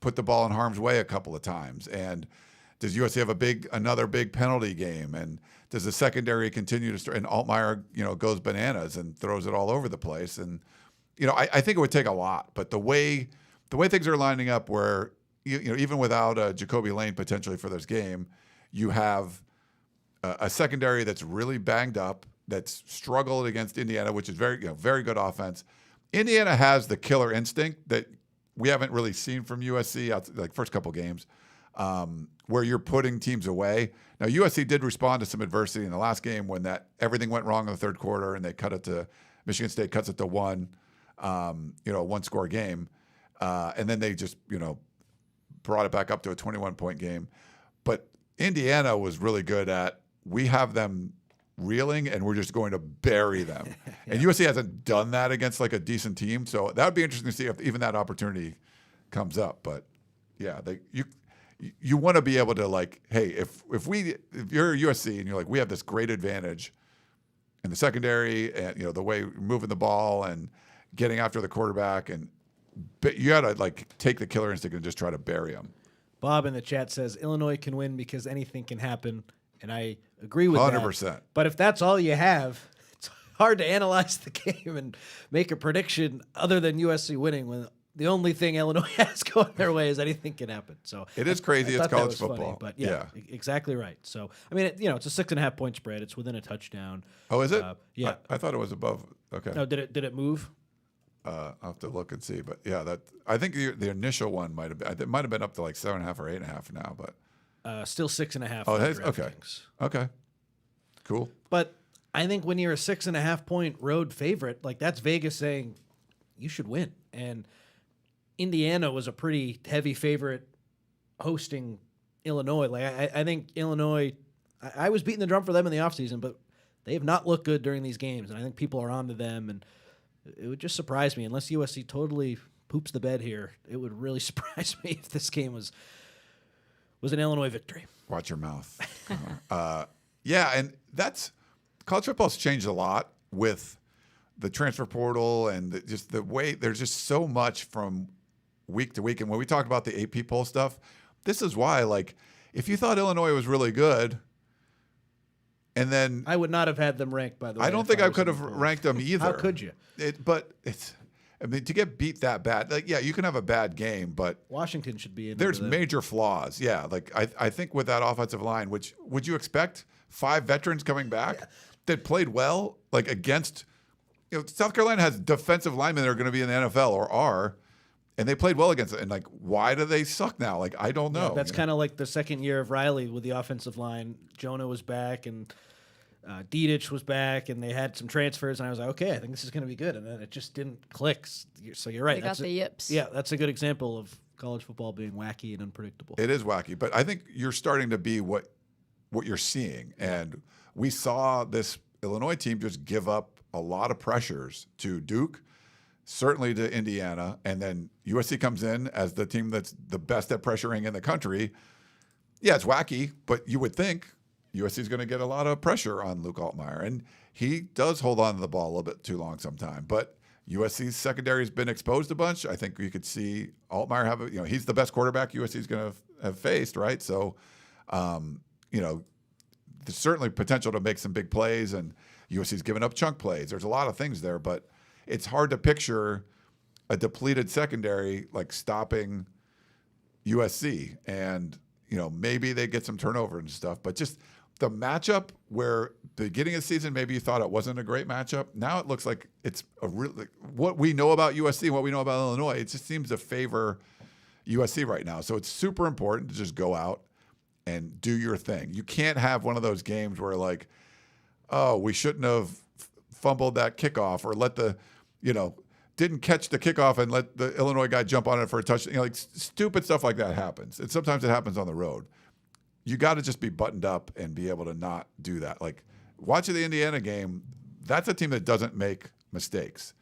put the ball in harm's way a couple of times? And does USC have another big penalty game? And does the secondary continue to and Altmaier, goes bananas and throws it all over the place? And I think it would take a lot. But the way things are lining up, where even without Jacoby Lane potentially for this game, you have a secondary that's really banged up, that's struggled against Indiana, which is very good offense. Indiana has the killer instinct that we haven't really seen from USC, like first couple games, where you're putting teams away. Now, USC did respond to some adversity in the last game when everything went wrong in the third quarter, and they Michigan State cuts it to one, one-score game, and then they just brought it back up to a 21-point game. But Indiana was really good at, we have them reeling and we're just going to bury them. And USC hasn't done that against like a decent team. So that would be interesting to see if even that opportunity comes up. But yeah, you want to be able to like, hey, if you're USC and you're like, we have this great advantage in the secondary and the way we're moving the ball and getting after the quarterback, but you got to like take the killer instinct and just try to bury them. Bob in the chat says Illinois can win because anything can happen. And I agree with 100%. that. But if that's all you have, it's hard to analyze the game and make a prediction other than USC winning when the only thing Illinois has going their way is anything can happen. So it is crazy. It's college football. Funny, but yeah, exactly right. So, I mean, it's a 6.5 point spread. It's within a touchdown. Oh, is it? Yeah. I thought it was above. Okay. No, did it move? I'll have to look and see. But yeah, I think the initial one might have been up to like 7.5 or 8.5 now, but. Still 6.5. Oh, okay. Okay. Cool. But I think when you're a 6.5 point road favorite, like that's Vegas saying you should win. And Indiana was a pretty heavy favorite hosting Illinois. Like I think Illinois, I was beating the drum for them in the offseason, but they have not looked good during these games. And I think people are on to them. And it would just surprise me unless USC totally poops the bed here. It would really surprise me if this game was an Illinois victory. Watch your mouth. Yeah, and college football's changed a lot with the transfer portal and just the way there's just so much from week to week. And when we talk about the AP poll stuff, this is why, like, if you thought Illinois was really good, and then I would not have had them ranked, by the way. I don't think I could have ranked them either. How could you? To get beat that bad, like, yeah, you can have a bad game, but Washington should be in. There's major flaws. Yeah, like I think with that offensive line, which would you expect 5 veterans coming back that played well, like against, South Carolina has defensive linemen that are going to be in the NFL or are, and they played well against it. And like, why do they suck now? Like, I don't know. Yeah, that's kind of like the second year of Riley with the offensive line. Jonah was back and Dedich was back, and they had some transfers, and I was like, okay, I think this is going to be good. And then it just didn't click. So you're right. They got the yips. Yeah, that's a good example of college football being wacky and unpredictable. It is wacky, but I think you're starting to be what you're seeing. And we saw this Illinois team just give up a lot of pressures to Duke, certainly to Indiana, and then USC comes in as the team that's the best at pressuring in the country. Yeah, it's wacky, but you would think USC is going to get a lot of pressure on Luke Altmaier, and he does hold on to the ball a little bit too long sometimes. But USC's secondary has been exposed a bunch. I think you could see Altmaier have he's the best quarterback USC is going to have faced, right? So, there's certainly potential to make some big plays, and USC's given up chunk plays. There's a lot of things there, but it's hard to picture a depleted secondary like stopping USC, and maybe they get some turnover and stuff, but just the matchup where the beginning of the season, maybe you thought it wasn't a great matchup. Now it looks like it's what we know about USC and what we know about Illinois. It just seems to favor USC right now. So it's super important to just go out and do your thing. You can't have one of those games where like, oh, we shouldn't have fumbled that kickoff or didn't catch the kickoff and let the Illinois guy jump on it for a touchdown. Like stupid stuff like that happens. And sometimes it happens on the road. You got to just be buttoned up and be able to not do that. Like watching the Indiana game, that's a team that doesn't make mistakes.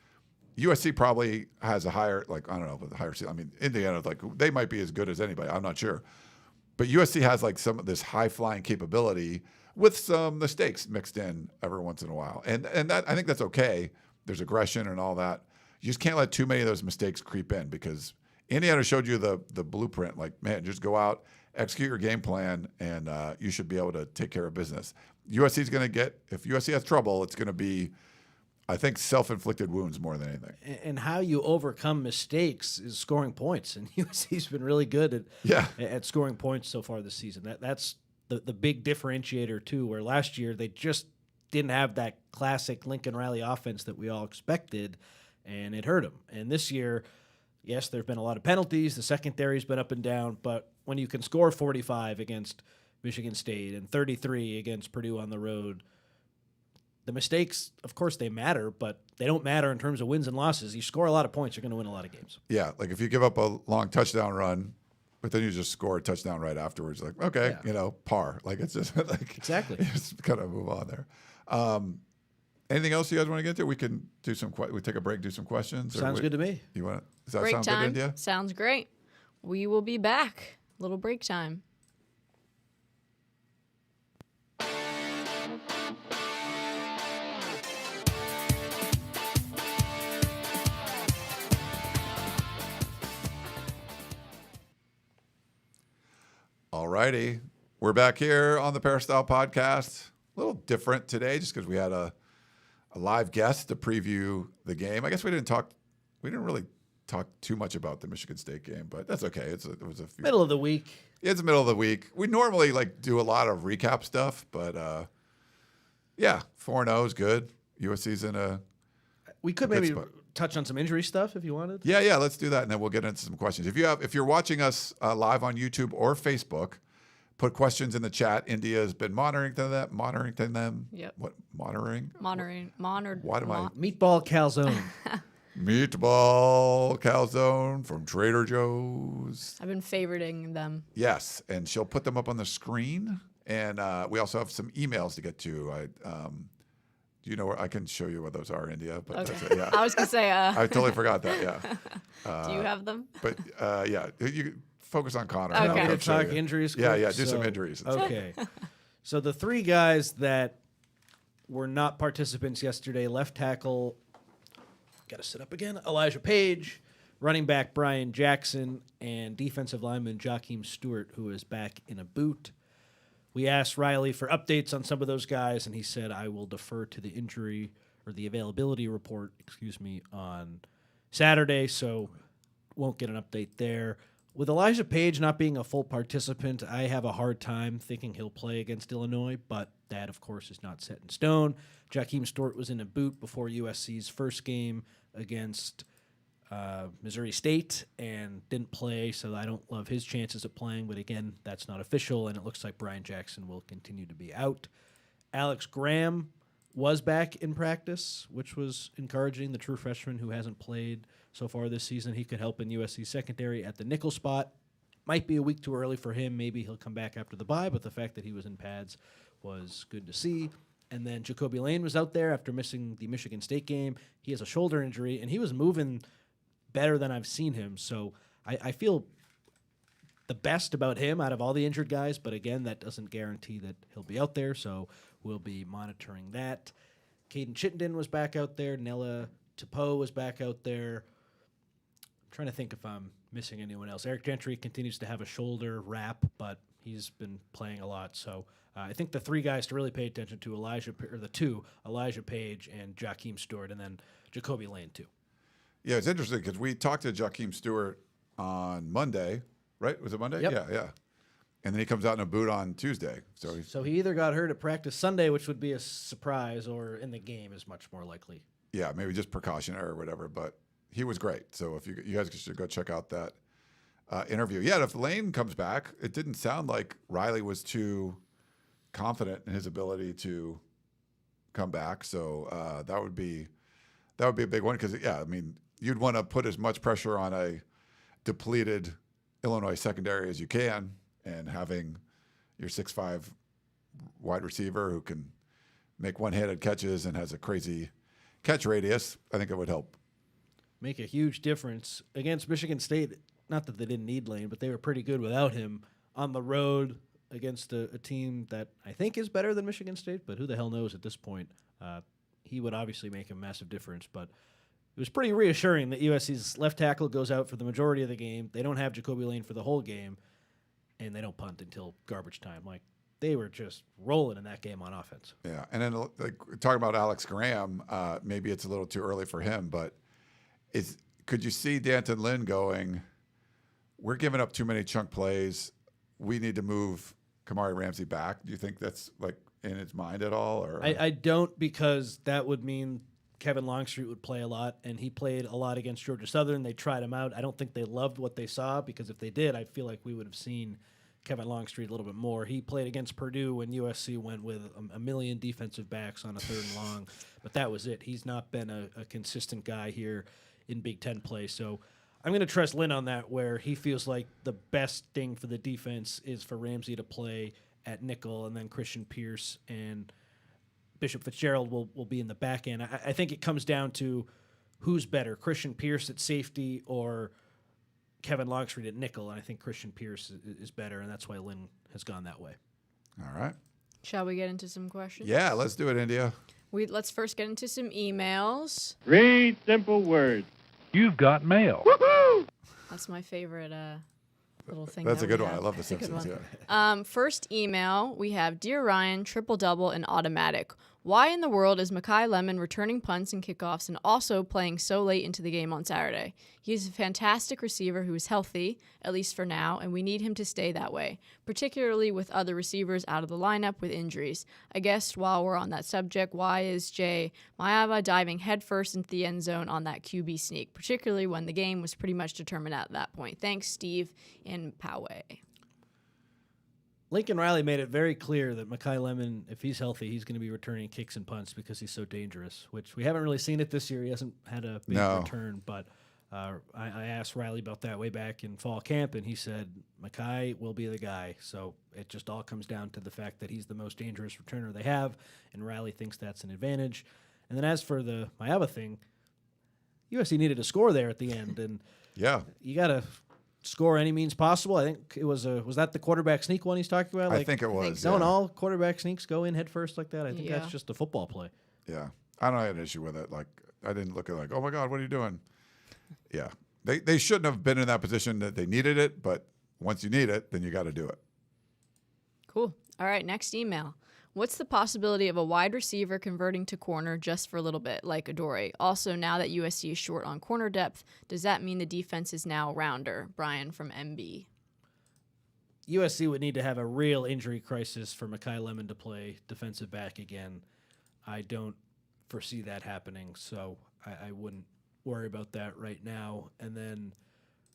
USC probably has a higher, like, I don't know, but higher. I mean, Indiana, like, they might be as good as anybody. I'm not sure. But USC has like some of this high flying capability with some mistakes mixed in every once in a while. And that, I think that's okay. There's aggression and all that. You just can't let too many of those mistakes creep in because Indiana showed you the blueprint. Like, man, just go out, execute your game plan, and you should be able to take care of business. USC is going to get, if USC has trouble, it's going to be, I think, self-inflicted wounds more than anything. And how you overcome mistakes is scoring points. And USC's been really good at scoring points so far this season. That's the big differentiator, too, where last year they just didn't have that classic Lincoln Riley offense that we all expected, and it hurt him. And this year, yes, there have been a lot of penalties. The secondary's been up and down, but when you can score 45 against Michigan State and 33 against Purdue on the road, the mistakes, of course, they matter, but they don't matter in terms of wins and losses. You score a lot of points, you're going to win a lot of games. Yeah, like if you give up a long touchdown run, but then you just score a touchdown right afterwards, like, okay, par. Like, it's just like... Exactly. You just kind of move on there. Anything else you guys want to get to? We can do we take a break, do some questions. Sounds good to me. You want? Does that Break sound time. good, India? Sounds great. We will be back. Little break time. All righty. We're back here on the Peristyle Podcast. A little different today just because we had a live guest to preview the game. I guess we didn't really talk too much about the Michigan State game, but that's okay. It was a few, Middle of the week. It's the middle of the week. We normally do a lot of recap stuff, but 4-0 is good. USC's in a We could good maybe spot. touch on some injury stuff if you wanted. Yeah, let's do that, and then we'll get into some questions. If you're watching us live on YouTube or Facebook, put questions in the chat. India has been monitoring them. Yep. What monitoring? Monitored. Why do I Meatball calzone. meatball calzone from Trader Joe's? I've been favoriting them. Yes, and she'll put them up on the screen. And we also have some emails to get to. Do you know where I can show you where those are, India? But Okay. that's it, yeah. I was gonna say. I totally forgot that. Yeah. Do you have them? But you focus on Connor. Okay. and I'll We'll show talk you. injuries. Yeah, quick. do some injuries. Okay. So the three guys that were not participants yesterday, left tackle, got to sit up again, Elijah Page, running back Brian Jackson, and defensive lineman Jakeem Stewart, who is back in a boot. We asked Riley for updates on some of those guys, and he said, I will defer to the injury or the availability report, on Saturday, so won't get an update there. With Elijah Page not being a full participant, I have a hard time thinking he'll play against Illinois, but that, of course, is not set in stone. Jakeem Stewart was in a boot before USC's first game against Missouri State and didn't play, so I don't love his chances of playing. But again, that's not official, and it looks like Brian Jackson will continue to be out. Alex Graham was back in practice, which was encouraging. The true freshman who hasn't played so far this season, he could help in USC secondary at the nickel spot. Might be a week too early for him. Maybe he'll come back after the bye, but the fact that he was in pads was good to see. And then Jacoby Lane was out there after missing the Michigan State game. He has a shoulder injury, and he was moving better than I've seen him. So I feel the best about him out of all the injured guys, but again, that doesn't guarantee that he'll be out there, so we'll be monitoring that. Caden Chittenden was back out there. Nella Tepeau was back out there. I'm trying to think if I'm missing anyone else. Eric Gentry continues to have a shoulder wrap, but he's been playing a lot. So I think the three guys to really pay attention to, Elijah Page and Jakeem Stewart, and then Jacoby Lane too. Yeah, it's interesting because we talked to Jakeem Stewart on Monday, right? Was it Monday? Yep. Yeah. And then he comes out in a boot on Tuesday. So he either got hurt at practice Sunday, which would be a surprise, or in the game is much more likely. yeah, maybe just precautionary or whatever. But he was great. So if you guys should go check out that interview. Yeah, if Lane comes back, it didn't sound like Riley was too confident in his ability to come back. So that would be a big one because you'd want to put as much pressure on a depleted Illinois secondary as you can, and having your 6'5" wide receiver who can make one-handed catches and has a crazy catch radius, I think it would help. Make a huge difference against Michigan State. Not that they didn't need Lane, but they were pretty good without him on the road against a team that I think is better than Michigan State, but who the hell knows at this point. He would obviously make a massive difference, but it was pretty reassuring that USC's left tackle goes out for the majority of the game. They don't have Jacoby Lane for the whole game, and they don't punt until garbage time. Like, they were just rolling in that game on offense. Yeah, and then talking about Alex Graham, maybe it's a little too early for him, but could you see Danton Lynn going, we're giving up too many chunk plays. We need to move Kamari Ramsey back. Do you think that's in his mind at all? Or I don't, because that would mean Kevin Longstreet would play a lot, and he played a lot against Georgia Southern. They tried him out. I don't think they loved what they saw, because if they did, I feel like we would have seen Kevin Longstreet a little bit more. He played against Purdue when USC went with a million defensive backs on a 3rd and long, but that was it. He's not been a consistent guy here in Big Ten play. So I'm going to trust Lynn on that, where he feels like the best thing for the defense is for Ramsey to play at nickel, and then Christian Pierce and Bishop Fitzgerald will be in the back end. I think it comes down to who's better, Christian Pierce at safety or Kevin Longstreet at nickel, and I think Christian Pierce is better, and that's why Lynn has gone that way. All right. Shall we get into some questions? Yeah, let's do it, India. Let's first get into some emails. 3 simple words. You've got mail. Woohoo! That's my favorite little thing. That's that a good we one. I have. love The It's a good Simpsons. one. Yeah. First email, we have, Dear Ryan, triple-double and automatic. Why in the world is Mekhi Lemon returning punts and kickoffs and also playing so late into the game on Saturday? He's a fantastic receiver who is healthy, at least for now, and we need him to stay that way, particularly with other receivers out of the lineup with injuries. I guess while we're on that subject, why is Jay Mayava diving headfirst into the end zone on that QB sneak, particularly when the game was pretty much determined at that point? Thanks, Steve in Poway. Lincoln Riley made it very clear that Mekhi Lemon, if he's healthy, he's going to be returning kicks and punts because he's so dangerous, which we haven't really seen it this year. He hasn't had a big return, but I asked Riley about that way back in fall camp, and he said Mekhi will be the guy. So it just all comes down to the fact that he's the most dangerous returner they have, and Riley thinks that's an advantage. And then as for the Mayava thing, USC needed a score there at the end, and you got to score any means possible. I think it was that the quarterback sneak one he's talking about? I think it was. Don't all quarterback sneaks go in head first like that? I think that's just a football play. Yeah. I don't have an issue with it. Like, I didn't look at like, oh my God, what are you doing? Yeah. They shouldn't have been in that position that they needed it, but once you need it, then you got to do it. Cool. All right, next email. What's the possibility of a wide receiver converting to corner just for a little bit, like Adore? Also, now that USC is short on corner depth, does that mean the defense is now rounder? Brian from MB. USC would need to have a real injury crisis for Mekhi Lemon to play defensive back again. I don't foresee that happening, so I wouldn't worry about that right now. And then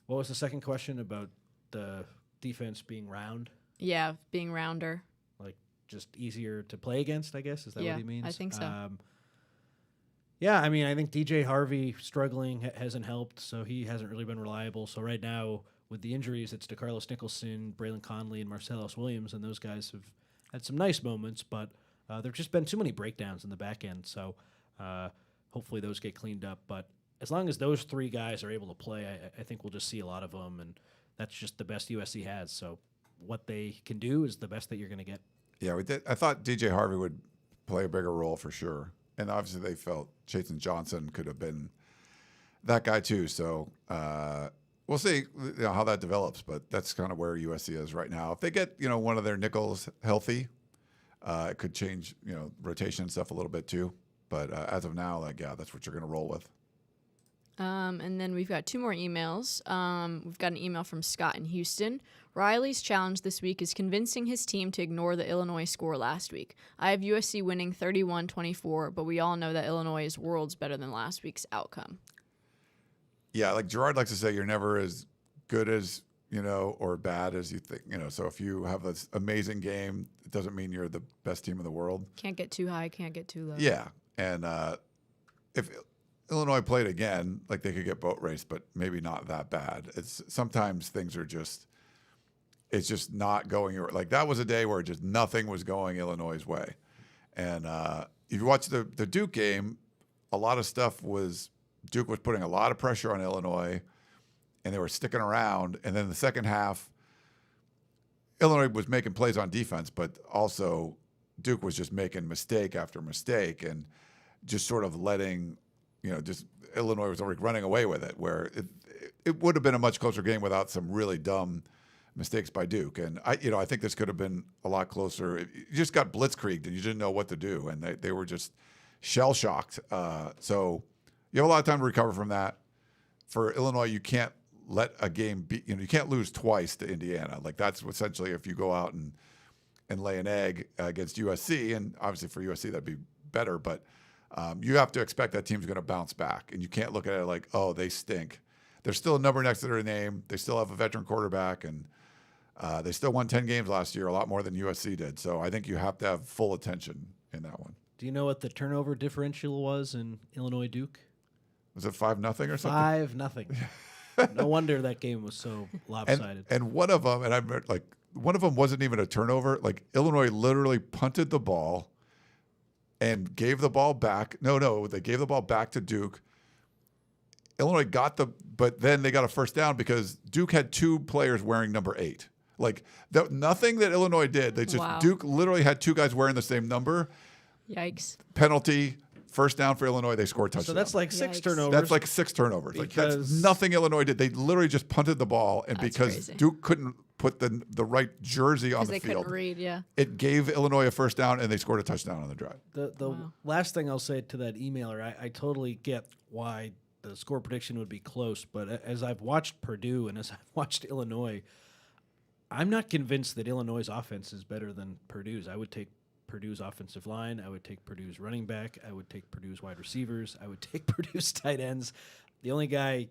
what was the second question about the defense being round? Yeah, being rounder. Like just easier to play against, I guess? Is that what he means? I think so. Yeah, I mean, I think DJ Harvey struggling hasn't helped, so he hasn't really been reliable. So right now, with the injuries, it's DeCarlos Nicholson, Braylon Conley, and Marcellus Williams, and those guys have had some nice moments, but there have just been too many breakdowns in the back end, so hopefully those get cleaned up. But as long as those three guys are able to play, I think we'll just see a lot of them, and that's just the best USC has. So what they can do is the best that you're going to get. Yeah, we did. I thought DJ Harvey would play a bigger role for sure. And obviously they felt Chasen Johnson could have been that guy too. So we'll see how that develops, but that's kind of where USC is right now. If they get, one of their nickels healthy, it could change, rotation and stuff a little bit too. But as of now, that's what you're going to roll with. And then we've got two more emails. We've got an email from Scott in Houston. Riley's challenge this week is convincing his team to ignore the Illinois score last week. I have USC winning 31-24, but we all know that Illinois is worlds better than last week's outcome. Yeah, like Gerard likes to say, you're never as good as, or bad as you think. So if you have this amazing game, it doesn't mean you're the best team in the world. Can't get too high, can't get too low. Yeah, and if Illinois played again, like they could get boat raced, but maybe not that bad. It's sometimes things are it's just not going your, like that was a day where just nothing was going Illinois' way. And if you watch the Duke game, a lot of stuff Duke was putting a lot of pressure on Illinois, and they were sticking around. And then in the second half, Illinois was making plays on defense, but also Duke was just making mistake after mistake and just sort of letting, just Illinois was already running away with it, where it would have been a much closer game without some really dumb mistakes by Duke. And I think this could have been a lot closer. You just got blitzkrieged and you didn't know what to do, and they were just shell shocked. So you have a lot of time to recover from that. For Illinois, you can't let a game be. You can't lose twice to Indiana. Like that's essentially if you go out and and lay an egg against USC. And obviously for USC, that'd be better. But you have to expect that team's going to bounce back. And you can't look at it like, oh, they stink. There's still a number next to their name. They still have a veteran quarterback. And they still won 10 games last year, a lot more than USC did. So I think you have to have full attention in that one. Do you know what the turnover differential was in Illinois Duke? Was it 5-0 or something? 5-0. No wonder that game was so lopsided. And one of them, one of them wasn't even a turnover. Like Illinois literally punted the ball and gave the ball back. No, they gave the ball back to Duke. Illinois but then they got a first down because Duke had 2 players wearing number 8. Like nothing that Illinois did. Duke literally had 2 guys wearing the same number. Yikes. Penalty. First down for Illinois, they scored a touchdown. So that's like 6 turnovers. That's like 6 turnovers. Like that's nothing Illinois did. They literally just punted the ball, and because crazy. Duke couldn't put the right jersey on the they field, couldn't read, yeah. It gave Illinois a first down, and they scored a touchdown on the drive. The last thing I'll say to that emailer, I totally get why the score prediction would be close, but as I've watched Purdue and as I've watched Illinois, I'm not convinced that Illinois' offense is better than Purdue's. I would take Purdue's offensive line. I would take Purdue's running back. I would take Purdue's wide receivers. I would take Purdue's tight ends. The only guy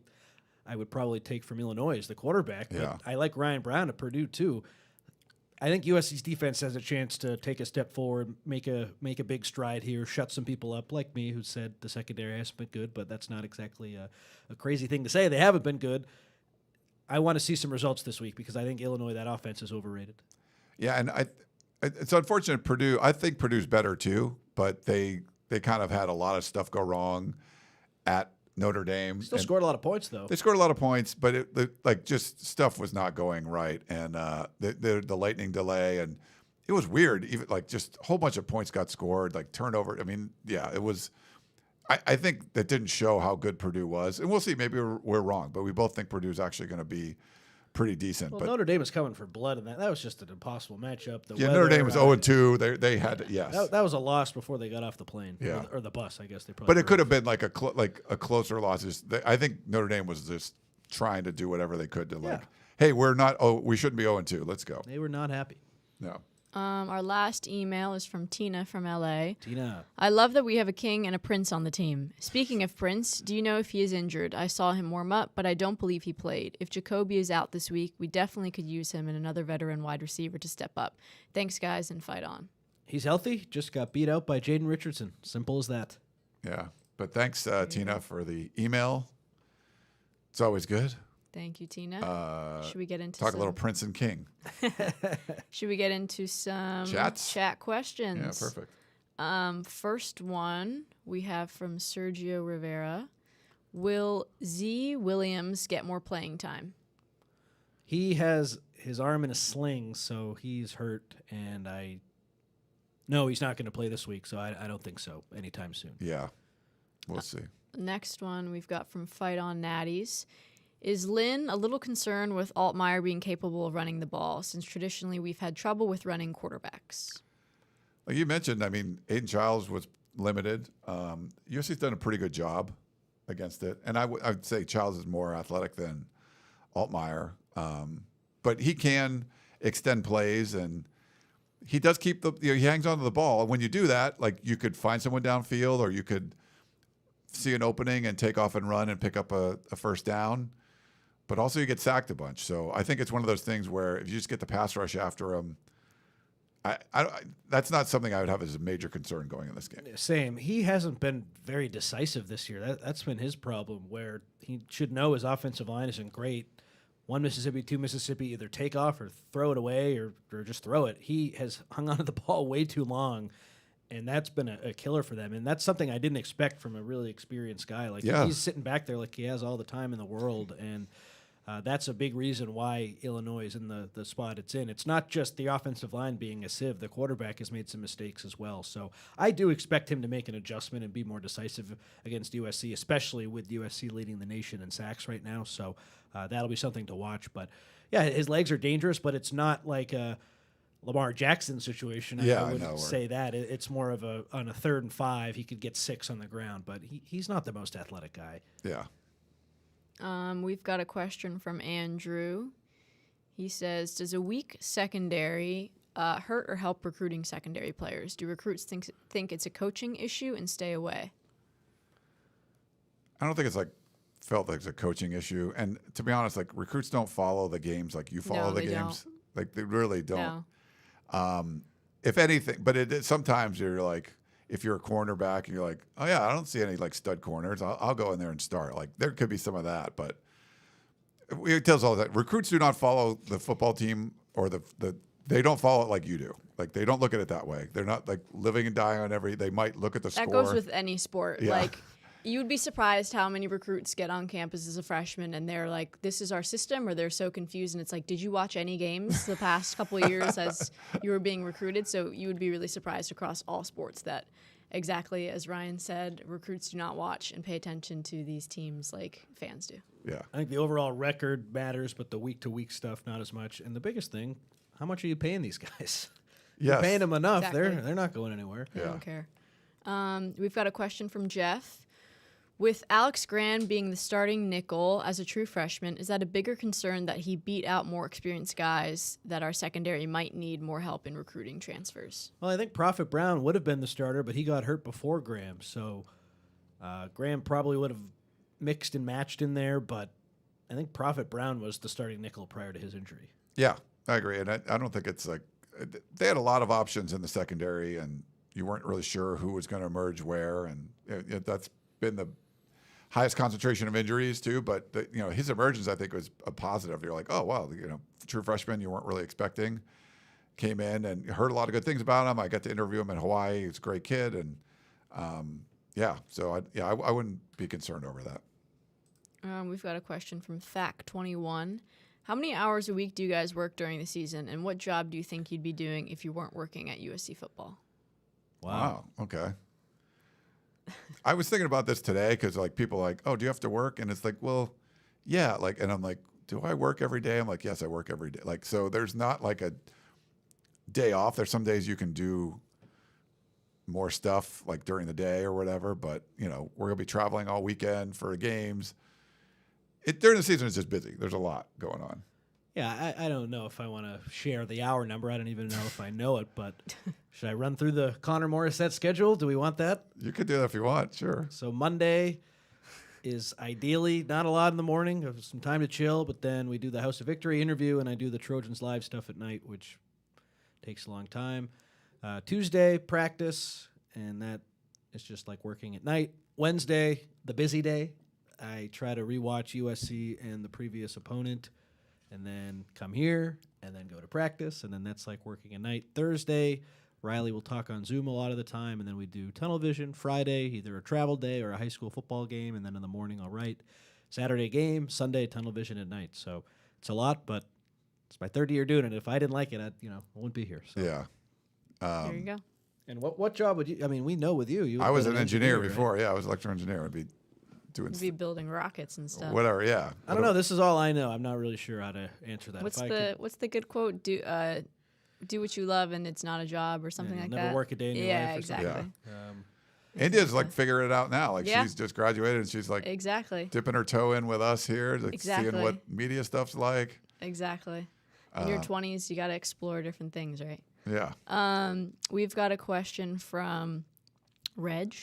I would probably take from Illinois is the quarterback. Yeah. I like Ryan Brown at Purdue too. I think USC's defense has a chance to take a step forward, make a big stride here, shut some people up, like me, who said the secondary hasn't been good, but that's not exactly a crazy thing to say. They haven't been good. I want to see some results this week because I think Illinois, that offense is overrated. Yeah, and it's unfortunate Purdue. I think Purdue's better too, but they kind of had a lot of stuff go wrong at Notre Dame. Still scored a lot of points though. They scored a lot of points, but just stuff was not going right, and the lightning delay, and it was weird. Even just a whole bunch of points got scored, like turnover. I mean, yeah, it was. I think that didn't show how good Purdue was, and we'll see. Maybe we're wrong, but we both think Purdue's actually going to be pretty decent. Well, but Notre Dame was coming for blood, and that was just an impossible matchup. Notre Dame was 0-2. They had yes. That was a loss before they got off the plane, yeah, or the bus. I guess they probably. But it could have been like a closer loss. I think Notre Dame was just trying to do whatever they could to hey, we're not. Oh, we shouldn't be 0-2. Let's go. They were not happy. No. Our last email is from Tina from LA. Tina. I love that we have a king and a prince on the team. Speaking of Prince, do you know if he is injured? I saw him warm up, but I don't believe he played. If Jacoby is out this week, we definitely could use him and another veteran wide receiver to step up. Thanks, guys, and fight on. He's healthy, just got beat out by Jaden Richardson. Simple as that. Yeah. But thanks, Tina, for the email. It's always good. Thank you, Tina. Should we get into a little Prince and King? Should we get into some chat questions? Yeah, perfect. First one we have from Sergio Rivera. Will Z Williams get more playing time? He has his arm in a sling, so he's hurt, and no, he's not going to play this week, so I don't think so anytime soon. Yeah, we'll see. Next one we've got from Fight on Natties. Is Lynn a little concerned with Altmaier being capable of running the ball, since traditionally we've had trouble with running quarterbacks? Like you mentioned, I mean, Aiden Childs was limited. USC's done a pretty good job against it. And I would say Childs is more athletic than Altmaier. But he can extend plays, and he does keep he hangs on to the ball. And when you do that, like you could find someone downfield, or you could see an opening and take off and run and pick up a first down. But also you get sacked a bunch. So I think it's one of those things where if you just get the pass rush after him, that's not something I would have as a major concern going in this game. Same. He hasn't been very decisive this year. That's been his problem, where he should know his offensive line isn't great. 1 Mississippi, 2 Mississippi, either take off or throw it away or just throw it. He has hung onto the ball way too long, and that's been a killer for them. And that's something I didn't expect from a really experienced guy. He's sitting back there like he has all the time in the world, and that's a big reason why Illinois is in the spot it's in. It's not just the offensive line being a sieve. The quarterback has made some mistakes as well. So I do expect him to make an adjustment and be more decisive against USC, especially with USC leading the nation in sacks right now. So that'll be something to watch. But, yeah, his legs are dangerous, but it's not like a Lamar Jackson situation. I wouldn't say that. It's more of on a 3rd and 5, he could get 6 on the ground, but he's not the most athletic guy. Yeah. We've got a question from Andrew. He says, does a weak secondary hurt or help recruiting secondary players? Do recruits think it's a coaching issue and stay away? I don't think it's felt like it's a coaching issue. And to be honest, recruits don't follow the games like you follow the games. Don't. Like they really don't. No. If anything, but sometimes you're like, if you're a cornerback and you're like, oh yeah, I don't see any stud corners. I'll go in there and start. There could be some of that, but it tells all that recruits do not follow the football team or they don't follow it like you do. They don't look at it that way. They're not living and dying on they might look at the score. That goes with any sport. Yeah. You would be surprised how many recruits get on campus as a freshman and they're like, this is our system, or they're so confused. And it's did you watch any games the past couple of years as you were being recruited? So you would be really surprised across all sports that, exactly as Ryan said, recruits do not watch and pay attention to these teams like fans do. Yeah. I think the overall record matters, but the week-to-week stuff, not as much. And the biggest thing, how much are you paying these guys? You're Yes. paying them enough. Exactly. They're not going anywhere. They Yeah. don't care. We've got a question from Jeff. With Alex Grand being the starting nickel as a true freshman, is that a bigger concern that he beat out more experienced guys that our secondary might need more help in recruiting transfers? Well, I think Prophet Brown would have been the starter, but he got hurt before Graham. So Graham probably would have mixed and matched in there, but I think Prophet Brown was the starting nickel prior to his injury. Yeah, I agree. And I don't think it's they had a lot of options in the secondary, and you weren't really sure who was going to emerge where. And that's been the highest concentration of injuries too, but his emergence I think was a positive. You're like, oh wow, true freshman you weren't really expecting, came in and heard a lot of good things about him. I got to interview him in Hawaii. He's a great kid, and I wouldn't be concerned over that. We've got a question from Thack21. How many hours a week do you guys work during the season, and what job do you think you'd be doing if you weren't working at USC football? Wow. Okay. I was thinking about this today because people are like, oh, do you have to work? And it's well, yeah. And I'm like, do I work every day? I'm like, yes, I work every day. So there's not a day off. There's some days you can do more stuff during the day or whatever. But we're gonna be traveling all weekend for games. During the season, it's just busy. There's a lot going on. Yeah, I don't know if I want to share the hour number. I don't even know if I know it, but should I run through the Connor Morrissette schedule? Do we want that? You could do that if you want, sure. So Monday is ideally not a lot in the morning, have some time to chill, but then we do the House of Victory interview, and I do the Trojans Live stuff at night, which takes a long time. Tuesday, practice, and that is just working at night. Wednesday, the busy day. I try to rewatch USC and the previous opponent, and then come here, and then go to practice, and then that's working at night. Thursday, Riley will talk on Zoom a lot of the time, and then we do tunnel vision. Friday, either a travel day or a high school football game, and then in the morning I'll write. Saturday game, Sunday tunnel vision at night. So it's a lot, but it's my third year doing it. If I didn't like it, I wouldn't be here. So. Yeah. There you go. And what job would you? I mean, we know with you. I was an engineer right? before. Yeah, I was an electrical engineer. I'd be doing You'd be building rockets and stuff. whatever. Yeah. I don't know. This is all I know. I'm not really sure how to answer that. What's the good quote? Do what you love and it's not a job or something like never that. work a day in your yeah, life. Or exactly. something. India's figuring it out now. Yeah. She's just graduated and she's Exactly. dipping her toe in with us here, Exactly. seeing what media stuff's like. Exactly. In your 20s, you got to explore different things, right? Yeah. We've got a question from Reg.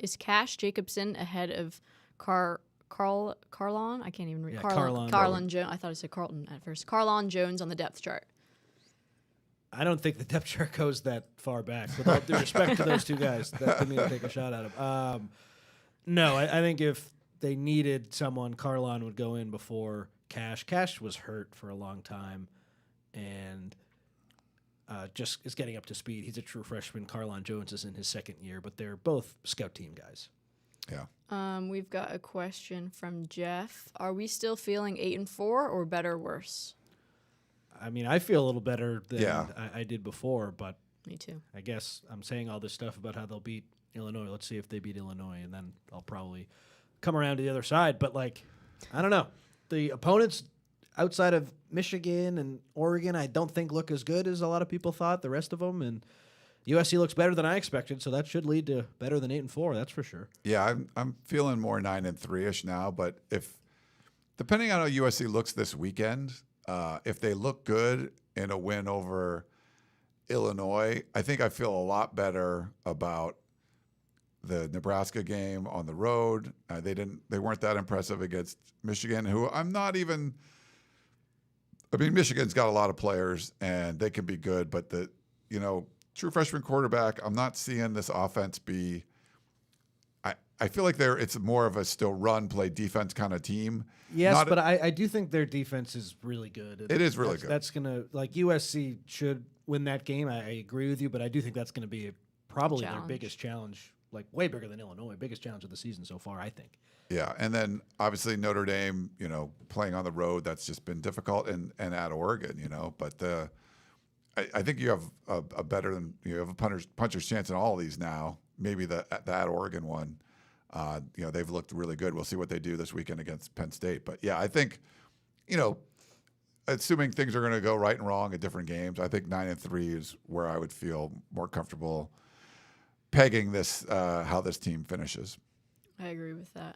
Is Cash Jacobson ahead of Carlon? I can't even read. Yeah, Carlon Jones. I thought it said Carlton at first. Carlon Jones on the depth chart. I don't think the depth chart goes that far back. With all due respect to those two guys, that didn't mean to take a shot at them. No, I think if they needed someone, Carlon would go in before Cash. Cash was hurt for a long time, and just is getting up to speed. He's a true freshman. Carlon Jones is in his second year, but they're both scout team guys. Yeah. We've got a question from Jeff. Are we still feeling 8-4 or better or worse? I mean, I feel a little better than Yeah. I did before, but Me too. I guess I'm saying all this stuff about how they'll beat Illinois. Let's see if they beat Illinois, and then I'll probably come around to the other side. But, I don't know. The opponents outside of Michigan and Oregon I don't think look as good as a lot of people thought, the rest of them. And USC looks better than I expected, so that should lead to better than 8-4, that's for sure. Yeah, I'm feeling more 9-3-ish now, but depending on how USC looks this weekend, if they look good in a win over Illinois, I think I feel a lot better about the Nebraska game on the road. They weren't that impressive against Michigan, who I'm not even. I mean, Michigan's got a lot of players and they can be good, but true freshman quarterback, I'm not seeing this offense be. I feel like it's more of a still run, play defense kind of team. Yes, but I do think their defense is really good. It is really good. That's going to, like, USC should win that game. I agree with you, but I do think that's going to be probably their biggest challenge, like way bigger than Illinois, biggest challenge of the season so far, I think. Yeah, and then obviously Notre Dame, playing on the road, that's just been difficult, and at Oregon, but I think you have a puncher's chance in all of these now. Maybe that Oregon one. They've looked really good. We'll see what they do this weekend against Penn State. But yeah, I think, assuming things are going to go right and wrong at different games, I think 9-3 is where I would feel more comfortable pegging this, how this team finishes. I agree with that.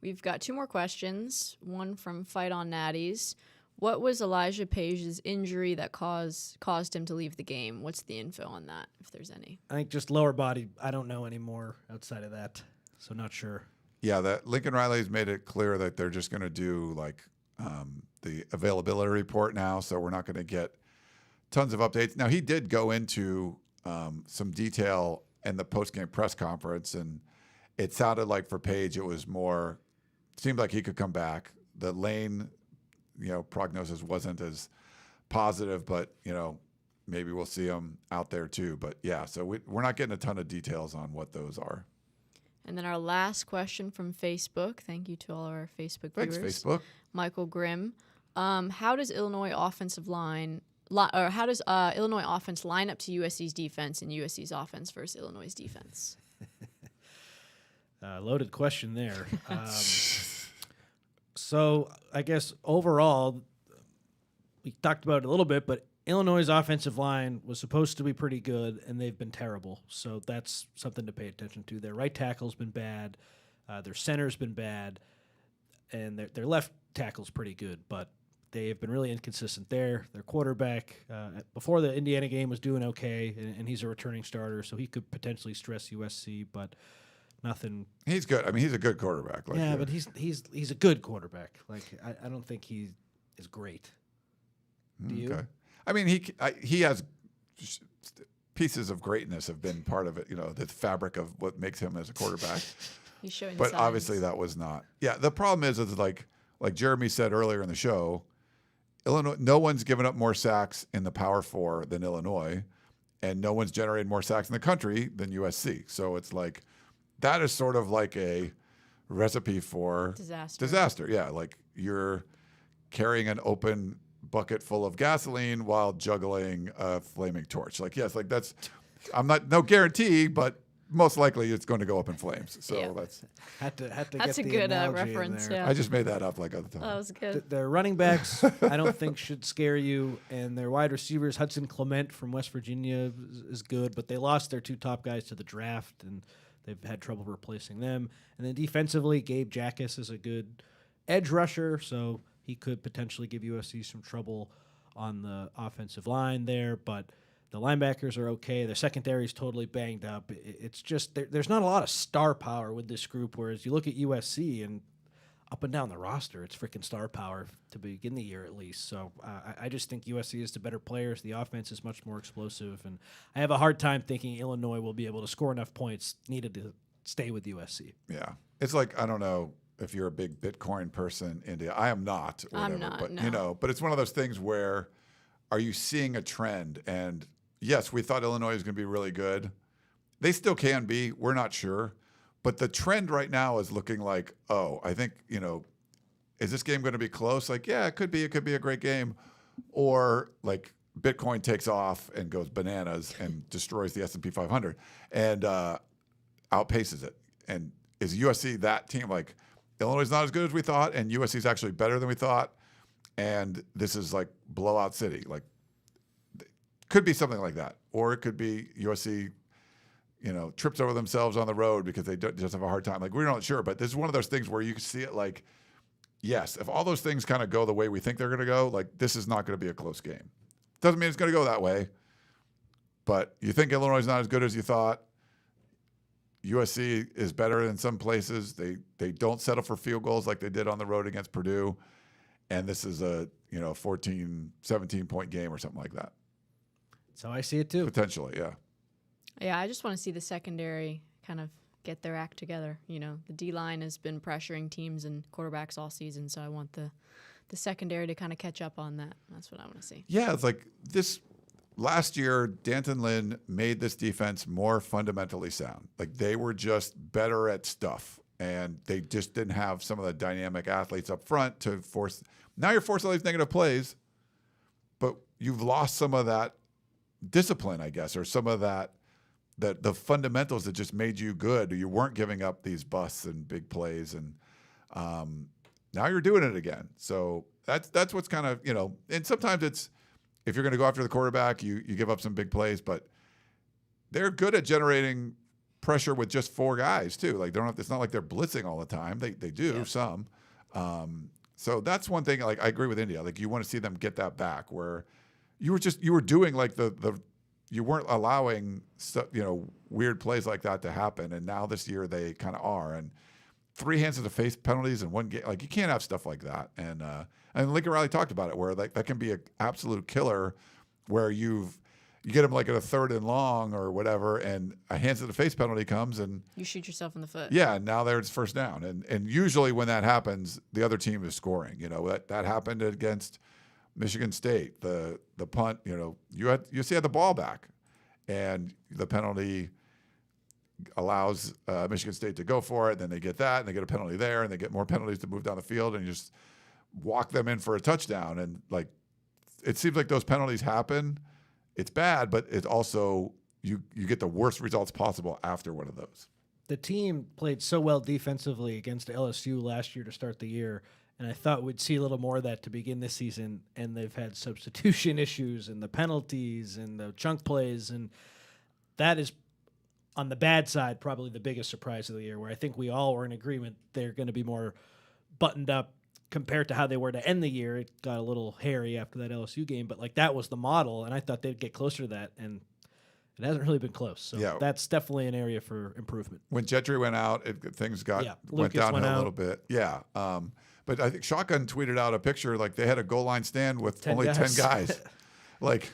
We've got 2 more questions. One from Fight on Natties. What was Elijah Page's injury that caused him to leave the game? What's the info on that, if there's any? I think just lower body. I don't know anymore outside of that, so not sure. Yeah, that Lincoln Riley's made it clear that they're just going to do the availability report now, so we're not going to get tons of updates. Now, he did go into some detail in the post-game press conference, and it sounded like for Page it was more – seemed like he could come back. The Lane – prognosis wasn't as positive, but, maybe we'll see him out there too. But yeah, so we're not getting a ton of details on what those are. And then our last question from Facebook. Thank you to all our Facebook viewers. Thanks, Facebook. Michael Grimm. How does Illinois offense line up to USC's defense and USC's offense versus Illinois' defense? Loaded question there. So I guess overall, we talked about it a little bit, but Illinois' offensive line was supposed to be pretty good, and they've been terrible. So that's something to pay attention to. Their right tackle's been bad. Their center's been bad. And their left tackle's pretty good, but they have been really inconsistent there. Their quarterback, before the Indiana game, was doing okay, and he's a returning starter, so he could potentially stress USC, but nothing. He's good. I mean, he's a good quarterback. But he's a good quarterback. I don't think he is great. Do you? Okay. I mean, he has pieces of greatness have been part of it. The fabric of what makes him as a quarterback. He's showing. But signs. obviously, that was not. Yeah, the problem is like Jeremy said earlier in the show, Illinois. No one's given up more sacks in the Power 4 than Illinois, and no one's generated more sacks in the country than USC. So it's like. That is sort of like a recipe for disaster. Yeah, like you're carrying an open bucket full of gasoline while juggling a flaming torch. That's no guarantee, but most likely it's going to go up in flames. So yeah. That's a good reference. Yeah. I just made that up like other time. That was good. Their running backs, I don't think should scare you, and their wide receivers, Hudson Clement from West Virginia, is good, but they lost their 2 top guys to the draft, and they've had trouble replacing them. And then defensively, Gabe Jackas is a good edge rusher, so he could potentially give USC some trouble on the offensive line there. But the linebackers are okay. The secondary is totally banged up. It's just there's not a lot of star power with this group, whereas you look at USC and up and down the roster, it's freaking star power to begin the year at least. So I just think USC is the better players. The offense is much more explosive, and I have a hard time thinking Illinois will be able to score enough points needed to stay with USC. Yeah. It's like, I don't know if you're a big Bitcoin person, India. I am not. Or whatever, I'm not, but, no. But it's one of those things where are you seeing a trend? And yes, we thought Illinois was going to be really good. They still can be. We're not sure. But the trend right now is looking like, I think, is this game going to be close? Like, yeah, it could be. It could be a great game. Or like Bitcoin takes off and goes bananas and destroys the S&P 500 and outpaces it. And is USC that team? Like, Illinois is not as good as we thought, and USC is actually better than we thought. And this is like blowout city. Like, could be something like that. Or it could be USC trips over themselves on the road because they just have a hard time. Like, we're not sure, but this is one of those things where you can see it like, yes, if all those things kind of go the way we think they're going to go, like, this is not going to be a close game. Doesn't mean it's going to go that way. But you think Illinois is not as good as you thought. USC is better in some places. They don't settle for field goals like they did on the road against Purdue. And this is a 14, 17-point game or something like that. That's how I see it too. Potentially, yeah. Yeah, I just want to see the secondary kind of get their act together. The D-line has been pressuring teams and quarterbacks all season, so I want the secondary to kind of catch up on that. That's what I want to see. Yeah, it's like this last year, D'Anton Lynn made this defense more fundamentally sound. Like they were just better at stuff, and they just didn't have some of the dynamic athletes up front to force. Now you're forcing all these negative plays, but you've lost some of that discipline, I guess, or some of that the fundamentals that just made you good. You weren't giving up these busts and big plays, and now you're doing it again. So that's what's kind of, and sometimes it's, if you're going to go after the quarterback, you give up some big plays, but they're good at generating pressure with just 4 guys too. Like it's not like they're blitzing all the time. They do some. So that's one thing. Like I agree with India. Like you want to see them get that back where you were doing like you weren't allowing weird plays like that to happen. And now this year they kind of are. And 3 hands to the face penalties in one game. Like you can't have stuff like that. And Lincoln Riley talked about it where like that can be an absolute killer where you get them like at a 3rd and long or whatever, and a hands to the face penalty comes and you shoot yourself in the foot. Yeah, and now there's first down. And usually when that happens, the other team is scoring. That happened against Michigan State. The punt, USC had the ball back, and the penalty allows Michigan State to go for it. Then they get that, and they get a penalty there, and they get more penalties to move down the field, and you just walk them in for a touchdown. And like, it seems like those penalties happen. It's bad, but it's also you get the worst results possible after one of those. The team played so well defensively against LSU last year to start the year, and I thought we'd see a little more of that to begin this season, and they've had substitution issues and the penalties and the chunk plays, and that is, on the bad side, probably the biggest surprise of the year, where I think we all were in agreement they're going to be more buttoned up compared to how they were to end the year. It got a little hairy after that LSU game, but like that was the model, and I thought they'd get closer to that, and it hasn't really been close. So that's definitely an area for improvement. When Gentry went out, things went Lucas downhill went a little bit. Yeah. But I think Shotgun tweeted out a picture like they had a goal line stand with 10 only guys. 10 guys. Like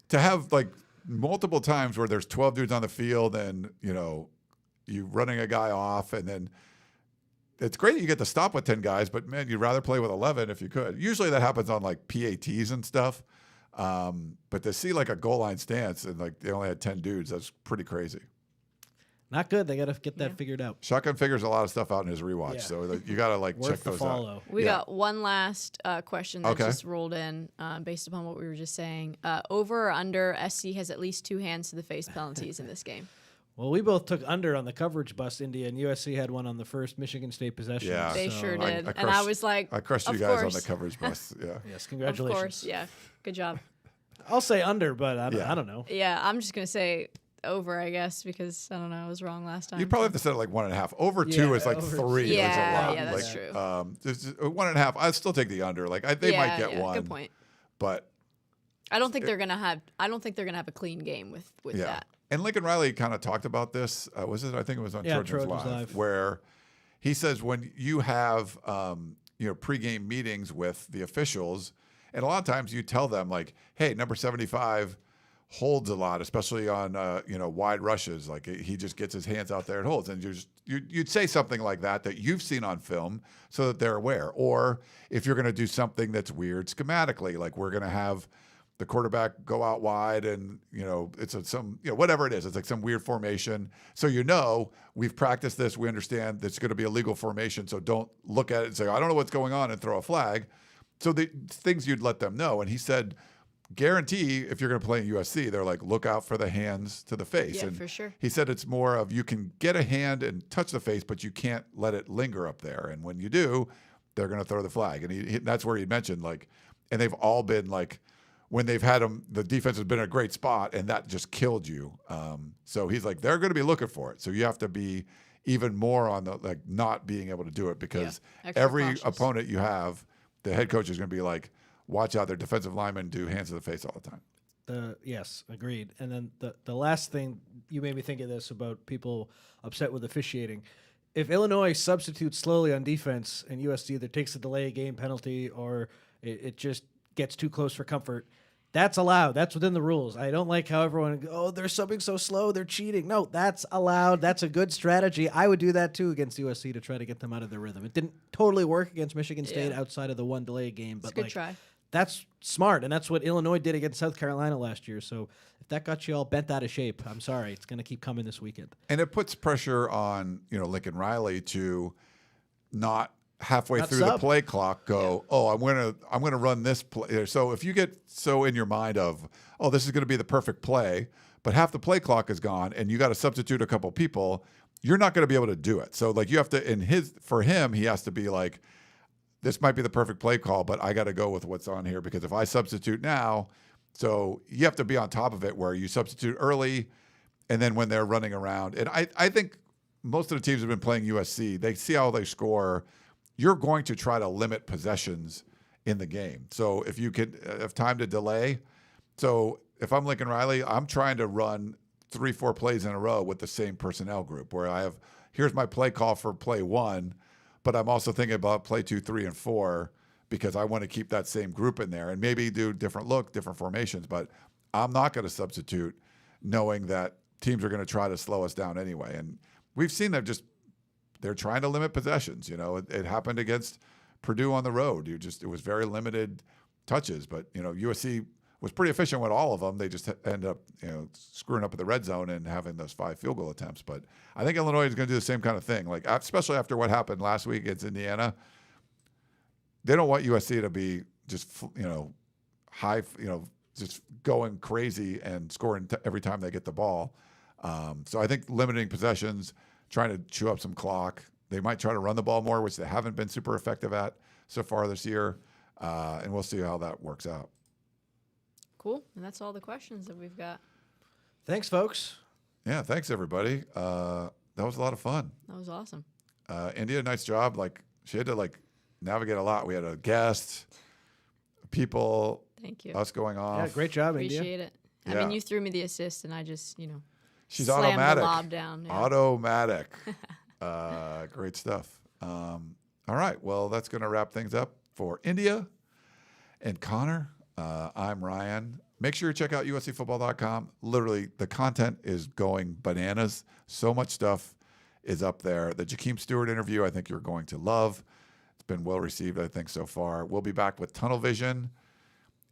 to have like multiple times where there's 12 dudes on the field and, you running a guy off, and then it's great that you get to stop with 10 guys, but man, you'd rather play with 11 if you could. Usually that happens on like PATs and stuff. But to see like a goal line stance and like they only had 10 dudes, that's pretty crazy. Not good. They got to get that figured out. Shotgun figures a lot of stuff out in his rewatch, so you got to like check Worth the those follow. out. We got one last question that Okay. just rolled in based upon what we were just saying. Over or under, SC has at least 2 hands to the face penalties in this game. Well, we both took under on the coverage bust, India, and USC had one on the first Michigan State possession. Yeah. They so- sure did. I And I was like, I crushed you of guys course. on the coverage bus. Yeah. Yes, Of congratulations. course, yeah. Good job. I'll say under, but I Yeah. don't know. Yeah, I'm just going to say over, I guess, because, I don't know, I was wrong last time. You probably have to set it like 1.5. Over 2 Yeah, is like over 3. Yeah, That's a lot. yeah, that's like, true. Just 1.5. I'd still take the under. Like they might get one. Good point. But I don't think they're gonna have a clean game with yeah. that. And Lincoln Riley kind of talked about this. Was it? I think it was on Trojans Live, where he says when you have pregame meetings with the officials, and a lot of times you tell them like, "Hey, number 75 holds a lot, especially on wide rushes. Like he just gets his hands out there and holds." And you'd say something like that you've seen on film, so that they're aware. Or if you're going to do something that's weird schematically, like we're going to have the quarterback go out wide, and it's whatever it is. It's like some weird formation. So we've practiced this. We understand that's going to be a legal formation. So don't look at it and say, "I don't know what's going on," and throw a flag. So the things you'd let them know. And he said, guarantee if you're going to play in USC, they're like, look out for the hands to the face. Yeah, and for sure. He said it's more of you can get a hand and touch the face, but you can't let it linger up there. And when you do, they're going to throw the flag. And that's where he mentioned and they've all been like, when they've had them, the defense has been in a great spot, and that just killed you. So he's like, they're going to be looking for it. So you have to be even more on the not being able to do it, because extra every cautious. opponent you have, the head coach is going to be like, watch out their defensive linemen do hands to the face all the time. Yes, agreed. And then the last thing, you made me think of this about people upset with officiating. If Illinois substitutes slowly on defense and USC either takes a delay game penalty or it just gets too close for comfort, that's allowed. That's within the rules. I don't like how everyone, they're subbing so slow, they're cheating. No, that's allowed. That's a good strategy. I would do that too against USC to try to get them out of their rhythm. It didn't totally work against Michigan State outside of the one delay game, but It's a good try. That's smart, and that's what Illinois did against South Carolina last year. So if that got you all bent out of shape, I'm sorry. It's going to keep coming this weekend. And it puts pressure on, Lincoln Riley to not halfway through the play clock go, I'm gonna run this play. So if you get so in your mind of, this is going to be the perfect play, but half the play clock is gone, and you got to substitute a couple people, you're not going to be able to do it. So like you have to, for him, he has to be like, this might be the perfect play call, but I got to go with what's on here because if I substitute now, so you have to be on top of it where you substitute early and then when they're running around. And I think most of the teams have been playing USC. They see how they score. You're going to try to limit possessions in the game. So if you could have time to delay. So if I'm Lincoln Riley, I'm trying to run 3-4 plays in a row with the same personnel group where here's my play call for play 1, but I'm also thinking about play 2, 3, and 4 because I want to keep that same group in there and maybe do different formations. But I'm not going to substitute knowing that teams are going to try to slow us down anyway. And we've seen they're trying to limit possessions. It happened against Purdue on the road. It was very limited touches, but USC was pretty efficient with all of them. They just end up screwing up at the red zone and having those 5 field goal attempts. But I think Illinois is going to do the same kind of thing. Like especially after what happened last week against Indiana, they don't want USC to be just high, just going crazy and scoring every time they get the ball. So I think limiting possessions, trying to chew up some clock. They might try to run the ball more, which they haven't been super effective at so far this year. And we'll see how that works out. Cool. And that's all the questions that we've got. Thanks, folks. Yeah, thanks, everybody. That was a lot of fun. That was awesome. India, nice job. She had to navigate a lot. We had a guest, people, Thank you. us going off. Yeah, great job, India. Appreciate it. I Yeah. mean, you threw me the assist, and I just, She's slammed automatic. the lob down. Yeah. Automatic. Great stuff. All right. Well, that's going to wrap things up for India and Connor. I'm Ryan. Make sure you check out USCfootball.com. Literally, the content is going bananas. So much stuff is up there. The Jakeem Stewart interview, I think you're going to love. It's been well received, I think, so far. We'll be back with Tunnel Vision.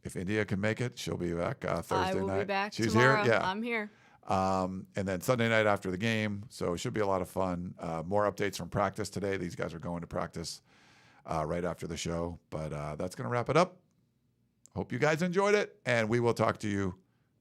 If India can make it, she'll be back Thursday night. I will be back She's tomorrow. here? Yeah. I'm here. And then Sunday night after the game. So it should be a lot of fun. More updates from practice today. These guys are going to practice right after the show. But that's going to wrap it up. Hope you guys enjoyed it. And we will talk to you